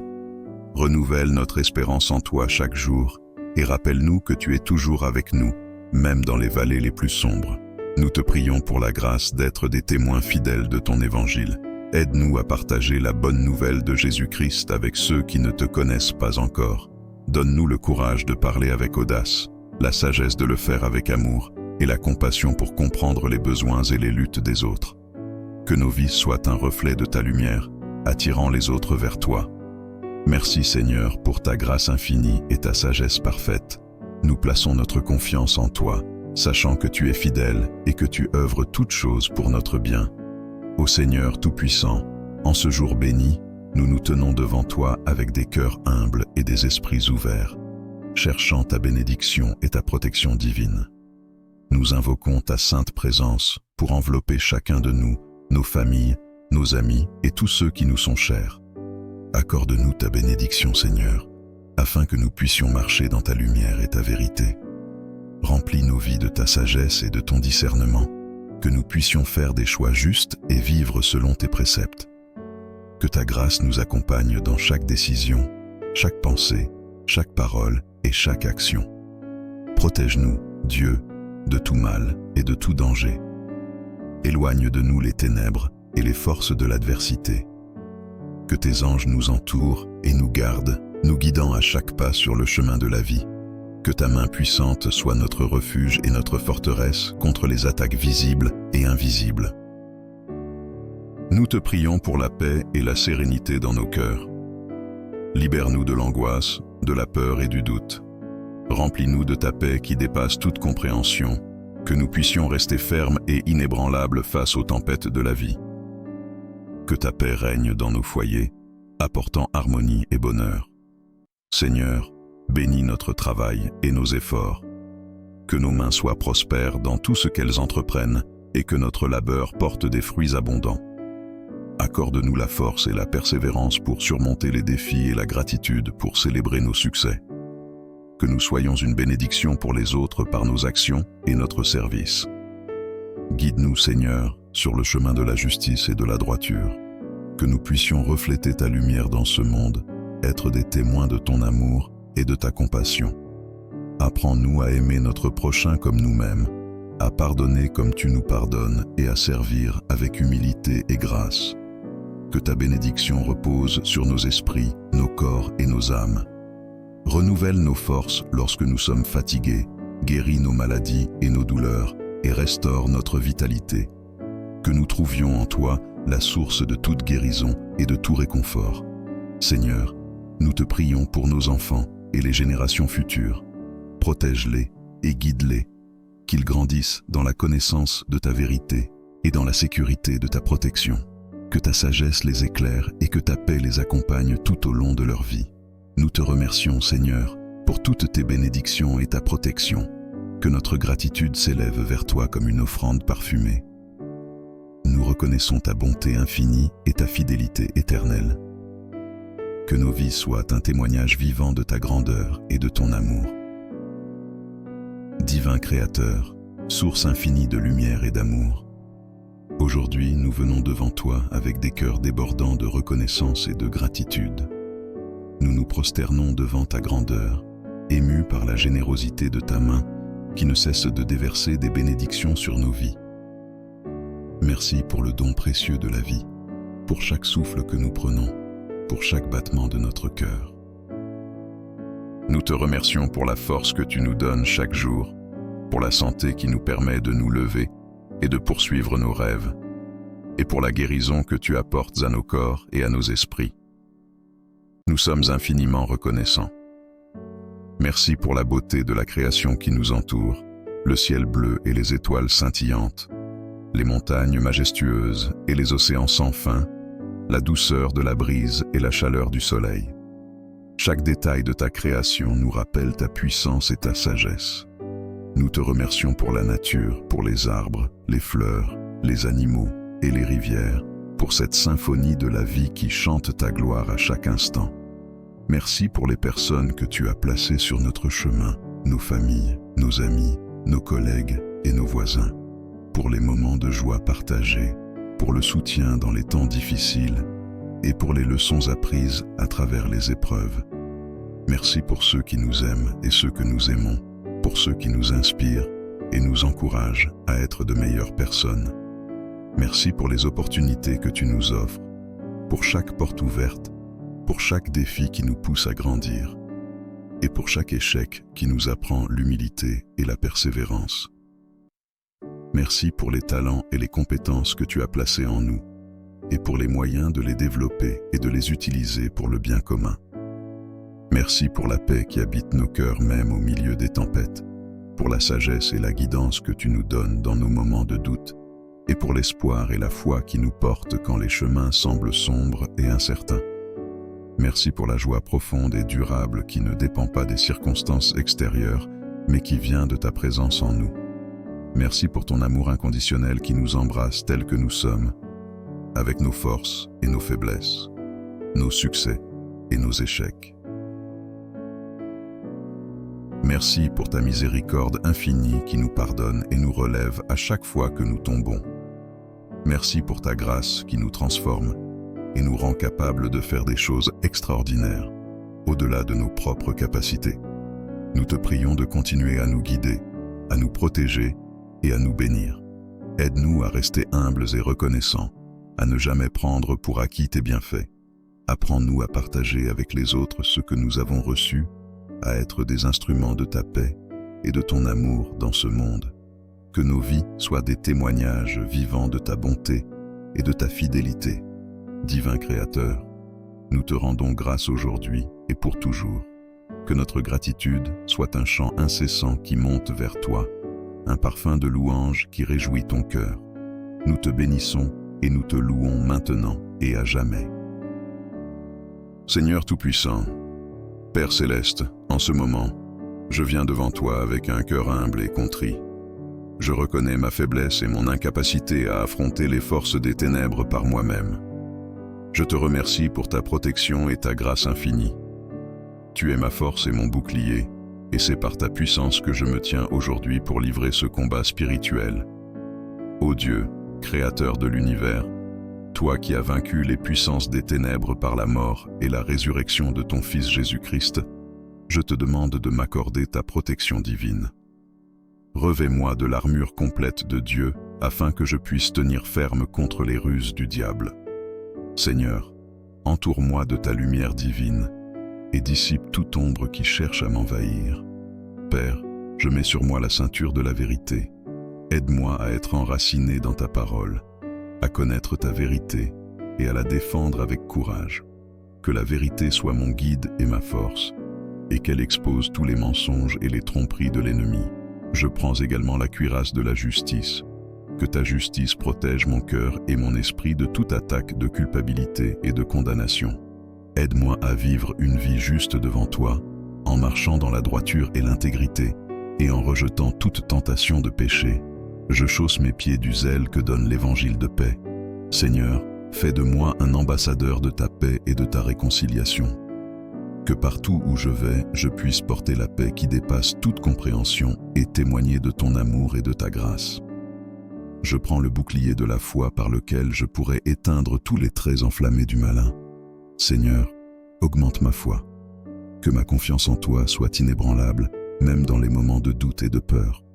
Renouvelle notre espérance en toi chaque jour et rappelle-nous que tu es toujours avec nous, même dans les vallées les plus sombres. Nous te prions pour la grâce d'être des témoins fidèles de ton évangile. Aide-nous à partager la bonne nouvelle de Jésus-Christ avec ceux qui ne te connaissent pas encore. Donne-nous le courage de parler avec audace, la sagesse de le faire avec amour et la compassion pour comprendre les besoins et les luttes des autres. Que nos vies soient un reflet de ta lumière, attirant les autres vers toi. Merci Seigneur pour ta grâce infinie et ta sagesse parfaite. Nous plaçons notre confiance en toi, sachant que tu es fidèle et que tu œuvres toutes choses pour notre bien. Ô Seigneur Tout-Puissant, en ce jour béni, nous nous tenons devant toi avec des cœurs humbles et des esprits ouverts, cherchant ta bénédiction et ta protection divine. Nous invoquons ta sainte présence pour envelopper chacun de nous, nos familles, nos amis et tous ceux qui nous sont chers. Accorde-nous ta bénédiction, Seigneur, afin que nous puissions marcher dans ta lumière et ta vérité. Remplis nos vies de ta sagesse et de ton discernement, que nous puissions faire des choix justes et vivre selon tes préceptes. Que ta grâce nous accompagne dans chaque décision, chaque pensée, chaque parole et chaque action. Protège-nous, Dieu, de tout mal et de tout danger. Éloigne de nous les ténèbres et les forces de l'adversité. Que tes anges nous entourent et nous gardent, nous guidant à chaque pas sur le chemin de la vie. Que ta main puissante soit notre refuge et notre forteresse contre les attaques visibles et invisibles. Nous te prions pour la paix et la sérénité dans nos cœurs. Libère-nous de l'angoisse, de la peur et du doute. Remplis-nous de ta paix qui dépasse toute compréhension, que nous puissions rester fermes et inébranlables face aux tempêtes de la vie. Que ta paix règne dans nos foyers, apportant harmonie et bonheur. Seigneur, bénis notre travail et nos efforts. Que nos mains soient prospères dans tout ce qu'elles entreprennent et que notre labeur porte des fruits abondants. Accorde-nous la force et la persévérance pour surmonter les défis et la gratitude pour célébrer nos succès. Que nous soyons une bénédiction pour les autres par nos actions et notre service. Guide-nous, Seigneur, sur le chemin de la justice et de la droiture. Que nous puissions refléter ta lumière dans ce monde, être des témoins de ton amour et de ta compassion. Apprends-nous à aimer notre prochain comme nous-mêmes, à pardonner comme tu nous pardonnes et à servir avec humilité et grâce. Que ta bénédiction repose sur nos esprits, nos corps et nos âmes. Renouvelle nos forces lorsque nous sommes fatigués, guéris nos maladies et nos douleurs et restaure notre vitalité. Que nous trouvions en toi la source de toute guérison et de tout réconfort. Seigneur, nous te prions pour nos enfants et les générations futures. Protège-les et guide-les, qu'ils grandissent dans la connaissance de ta vérité et dans la sécurité de ta protection. Que ta sagesse les éclaire et que ta paix les accompagne tout au long de leur vie. Nous te remercions, Seigneur, pour toutes tes bénédictions et ta protection. Que notre gratitude s'élève vers toi comme une offrande parfumée. Nous reconnaissons ta bonté infinie et ta fidélité éternelle. Que nos vies soient un témoignage vivant de ta grandeur et de ton amour. Divin Créateur, source infinie de lumière et d'amour, aujourd'hui nous venons devant toi avec des cœurs débordants de reconnaissance et de gratitude. Nous nous prosternons devant ta grandeur, émus par la générosité de ta main qui ne cesse de déverser des bénédictions sur nos vies. Merci pour le don précieux de la vie, pour chaque souffle que nous prenons, pour chaque battement de notre cœur. Nous te remercions pour la force que tu nous donnes chaque jour, pour la santé qui nous permet de nous lever et de poursuivre nos rêves, et pour la guérison que tu apportes à nos corps et à nos esprits. Nous sommes infiniment reconnaissants. Merci pour la beauté de la création qui nous entoure, le ciel bleu et les étoiles scintillantes, les montagnes majestueuses et les océans sans fin, la douceur de la brise et la chaleur du soleil. Chaque détail de ta création nous rappelle ta puissance et ta sagesse. Nous te remercions pour la nature, pour les arbres, les fleurs, les animaux et les rivières, pour cette symphonie de la vie qui chante ta gloire à chaque instant. Merci pour les personnes que tu as placées sur notre chemin, nos familles, nos amis, nos collègues et nos voisins, pour les moments de joie partagés, pour le soutien dans les temps difficiles et pour les leçons apprises à travers les épreuves. Merci pour ceux qui nous aiment et ceux que nous aimons, pour ceux qui nous inspirent et nous encouragent à être de meilleures personnes. Merci pour les opportunités que tu nous offres, pour chaque porte ouverte, pour chaque défi qui nous pousse à grandir, et pour chaque échec qui nous apprend l'humilité et la persévérance. Merci pour les talents et les compétences que tu as placés en nous, et pour les moyens de les développer et de les utiliser pour le bien commun. Merci pour la paix qui habite nos cœurs même au milieu des tempêtes, pour la sagesse et la guidance que tu nous donnes dans nos moments de doute, et pour l'espoir et la foi qui nous portent quand les chemins semblent sombres et incertains. Merci pour la joie profonde et durable qui ne dépend pas des circonstances extérieures, mais qui vient de ta présence en nous. Merci pour ton amour inconditionnel qui nous embrasse tels que nous sommes, avec nos forces et nos faiblesses, nos succès et nos échecs. Merci pour ta miséricorde infinie qui nous pardonne et nous relève à chaque fois que nous tombons. Merci pour ta grâce qui nous transforme et nous rend capables de faire des choses extraordinaires, au-delà de nos propres capacités. Nous te prions de continuer à nous guider, à nous protéger et à nous bénir. Aide-nous à rester humbles et reconnaissants, à ne jamais prendre pour acquis tes bienfaits. Apprends-nous à partager avec les autres ce que nous avons reçu, à être des instruments de ta paix et de ton amour dans ce monde. Que nos vies soient des témoignages vivants de ta bonté et de ta fidélité. Divin Créateur, nous te rendons grâce aujourd'hui et pour toujours. Que notre gratitude soit un chant incessant qui monte vers toi, un parfum de louange qui réjouit ton cœur. Nous te bénissons et nous te louons maintenant et à jamais. Seigneur Tout-Puissant, Père Céleste, en ce moment, je viens devant toi avec un cœur humble et contrit. Je reconnais ma faiblesse et mon incapacité à affronter les forces des ténèbres par moi-même. Je te remercie pour ta protection et ta grâce infinie. Tu es ma force et mon bouclier, et c'est par ta puissance que je me tiens aujourd'hui pour livrer ce combat spirituel. Ô Dieu, Créateur de l'univers, toi qui as vaincu les puissances des ténèbres par la mort et la résurrection de ton Fils Jésus-Christ, je te demande de m'accorder ta protection divine. Revêt-moi de l'armure complète de Dieu afin que je puisse tenir ferme contre les ruses du diable. Seigneur, entoure-moi de ta lumière divine et dissipe toute ombre qui cherche à m'envahir. Père, je mets sur moi la ceinture de la vérité. Aide-moi à être enraciné dans ta parole, à connaître ta vérité et à la défendre avec courage. Que la vérité soit mon guide et ma force, et qu'elle expose tous les mensonges et les tromperies de l'ennemi. Je prends également la cuirasse de la justice. Que ta justice protège mon cœur et mon esprit de toute attaque de culpabilité et de condamnation. Aide-moi à vivre une vie juste devant toi, en marchant dans la droiture et l'intégrité, et en rejetant toute tentation de péché. Je chausse mes pieds du zèle que donne l'évangile de paix. Seigneur, fais de moi un ambassadeur de ta paix et de ta réconciliation. Que partout où je vais, je puisse porter la paix qui dépasse toute compréhension et témoigner de ton amour et de ta grâce. Je prends le bouclier de la foi par lequel je pourrai éteindre tous les traits enflammés du malin. Seigneur, augmente ma foi. Que ma confiance en toi soit inébranlable, même dans les moments de doute et de peur.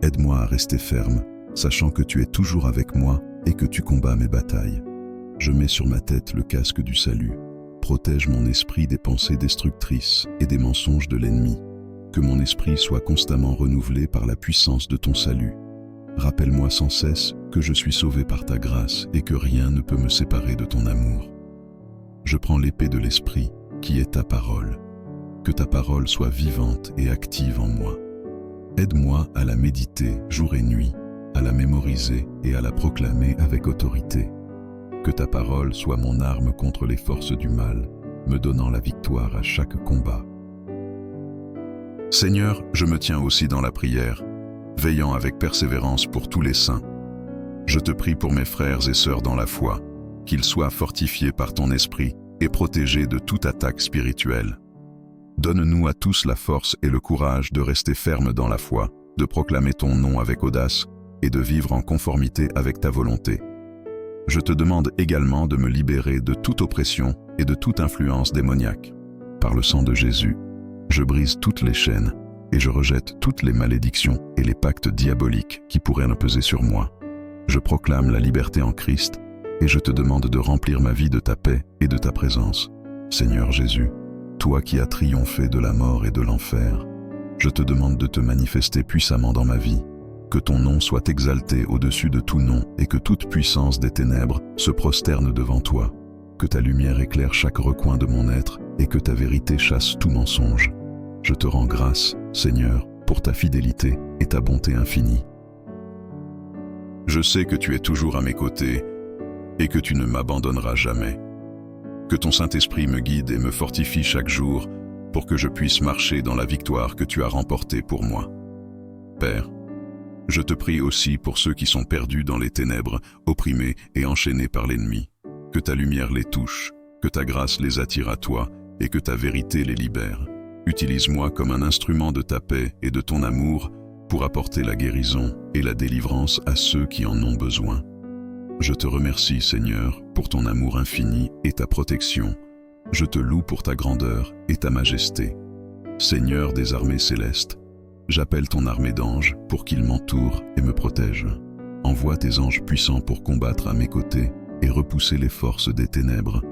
Aide-moi à rester ferme, sachant que tu es toujours avec moi et que tu combats mes batailles. Je mets sur ma tête le casque du salut. Protège mon esprit des pensées destructrices et des mensonges de l'ennemi. Que mon esprit soit constamment renouvelé par la puissance de ton salut. Rappelle-moi sans cesse que je suis sauvé par ta grâce et que rien ne peut me séparer de ton amour. Je prends l'épée de l'esprit, qui est ta parole. Que ta parole soit vivante et active en moi. Aide-moi à la méditer jour et nuit, à la mémoriser et à la proclamer avec autorité. Que ta parole soit mon arme contre les forces du mal, me donnant la victoire à chaque combat. Seigneur, je me tiens aussi dans la prière, veillant avec persévérance pour tous les saints. Je te prie pour mes frères et sœurs dans la foi, qu'ils soient fortifiés par ton esprit et protégés de toute attaque spirituelle. Donne-nous à tous la force et le courage de rester fermes dans la foi, de proclamer ton nom avec audace et de vivre en conformité avec ta volonté. Je te demande également de me libérer de toute oppression et de toute influence démoniaque. Par le sang de Jésus, je brise toutes les chaînes et je rejette toutes les malédictions et les pactes diaboliques qui pourraient peser sur moi. Je proclame la liberté en Christ et je te demande de remplir ma vie de ta paix et de ta présence. Seigneur Jésus, toi qui as triomphé de la mort et de l'enfer, je te demande de te manifester puissamment dans ma vie. Que ton nom soit exalté au-dessus de tout nom et que toute puissance des ténèbres se prosterne devant toi. Que ta lumière éclaire chaque recoin de mon être et que ta vérité chasse tout mensonge. Je te rends grâce, Seigneur, pour ta fidélité et ta bonté infinie. Je sais que tu es toujours à mes côtés et que tu ne m'abandonneras jamais. Que ton Saint-Esprit me guide et me fortifie chaque jour pour que je puisse marcher dans la victoire que tu as remportée pour moi. Père, je te prie aussi pour ceux qui sont perdus dans les ténèbres, opprimés et enchaînés par l'ennemi. Que ta lumière les touche, que ta grâce les attire à toi et que ta vérité les libère. Utilise-moi comme un instrument de ta paix et de ton amour pour apporter la guérison et la délivrance à ceux qui en ont besoin. Je te remercie, Seigneur, pour ton amour infini et ta protection. Je te loue pour ta grandeur et ta majesté. Seigneur des armées célestes, j'appelle ton armée d'anges pour qu'ils m'entourent et me protègent. Envoie tes anges puissants pour combattre à mes côtés et repousser les forces des ténèbres.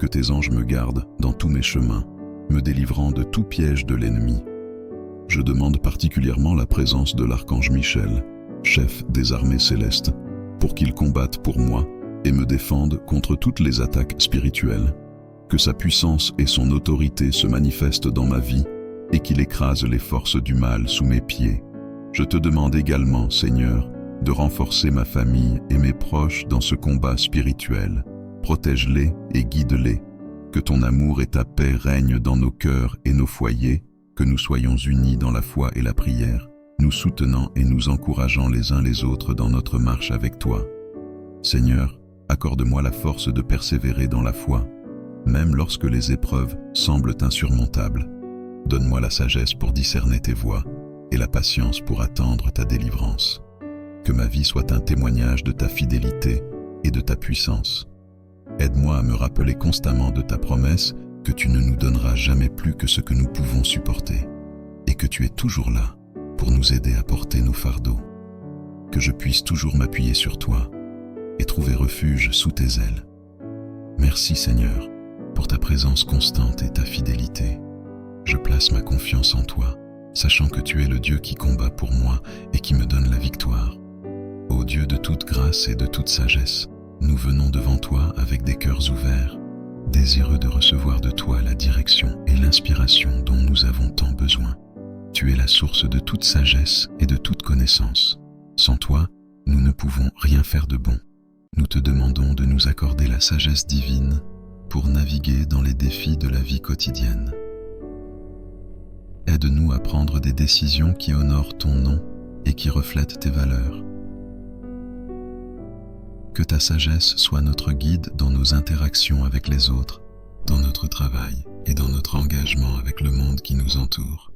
Que tes anges me gardent dans tous mes chemins, me délivrant de tout piège de l'ennemi. Je demande particulièrement la présence de l'archange Michel, chef des armées célestes, pour qu'il combatte pour moi et me défende contre toutes les attaques spirituelles. Que sa puissance et son autorité se manifestent dans ma vie et qu'il écrase les forces du mal sous mes pieds. Je te demande également, Seigneur, de renforcer ma famille et mes proches dans ce combat spirituel. Protège-les et guide-les. Que ton amour et ta paix règnent dans nos cœurs et nos foyers, que nous soyons unis dans la foi et la prière, nous soutenant et nous encourageant les uns les autres dans notre marche avec toi. Seigneur, accorde-moi la force de persévérer dans la foi, même lorsque les épreuves semblent insurmontables. Donne-moi la sagesse pour discerner tes voies et la patience pour attendre ta délivrance. Que ma vie soit un témoignage de ta fidélité et de ta puissance. Aide-moi à me rappeler constamment de ta promesse que tu ne nous donneras jamais plus que ce que nous pouvons supporter et que tu es toujours là pour nous aider à porter nos fardeaux. Que je puisse toujours m'appuyer sur toi et trouver refuge sous tes ailes. Merci Seigneur pour ta présence constante et ta fidélité. Je place ma confiance en toi, sachant que tu es le Dieu qui combat pour moi et qui me donne la victoire. Ô Dieu de toute grâce et de toute sagesse, nous venons devant toi avec des cœurs ouverts, désireux de recevoir de toi la direction et l'inspiration dont nous avons tant besoin. Tu es la source de toute sagesse et de toute connaissance. Sans toi, nous ne pouvons rien faire de bon. Nous te demandons de nous accorder la sagesse divine pour naviguer dans les défis de la vie quotidienne. Aide-nous à prendre des décisions qui honorent ton nom et qui reflètent tes valeurs. Que ta sagesse soit notre guide dans nos interactions avec les autres, dans notre travail et dans notre engagement avec le monde qui nous entoure.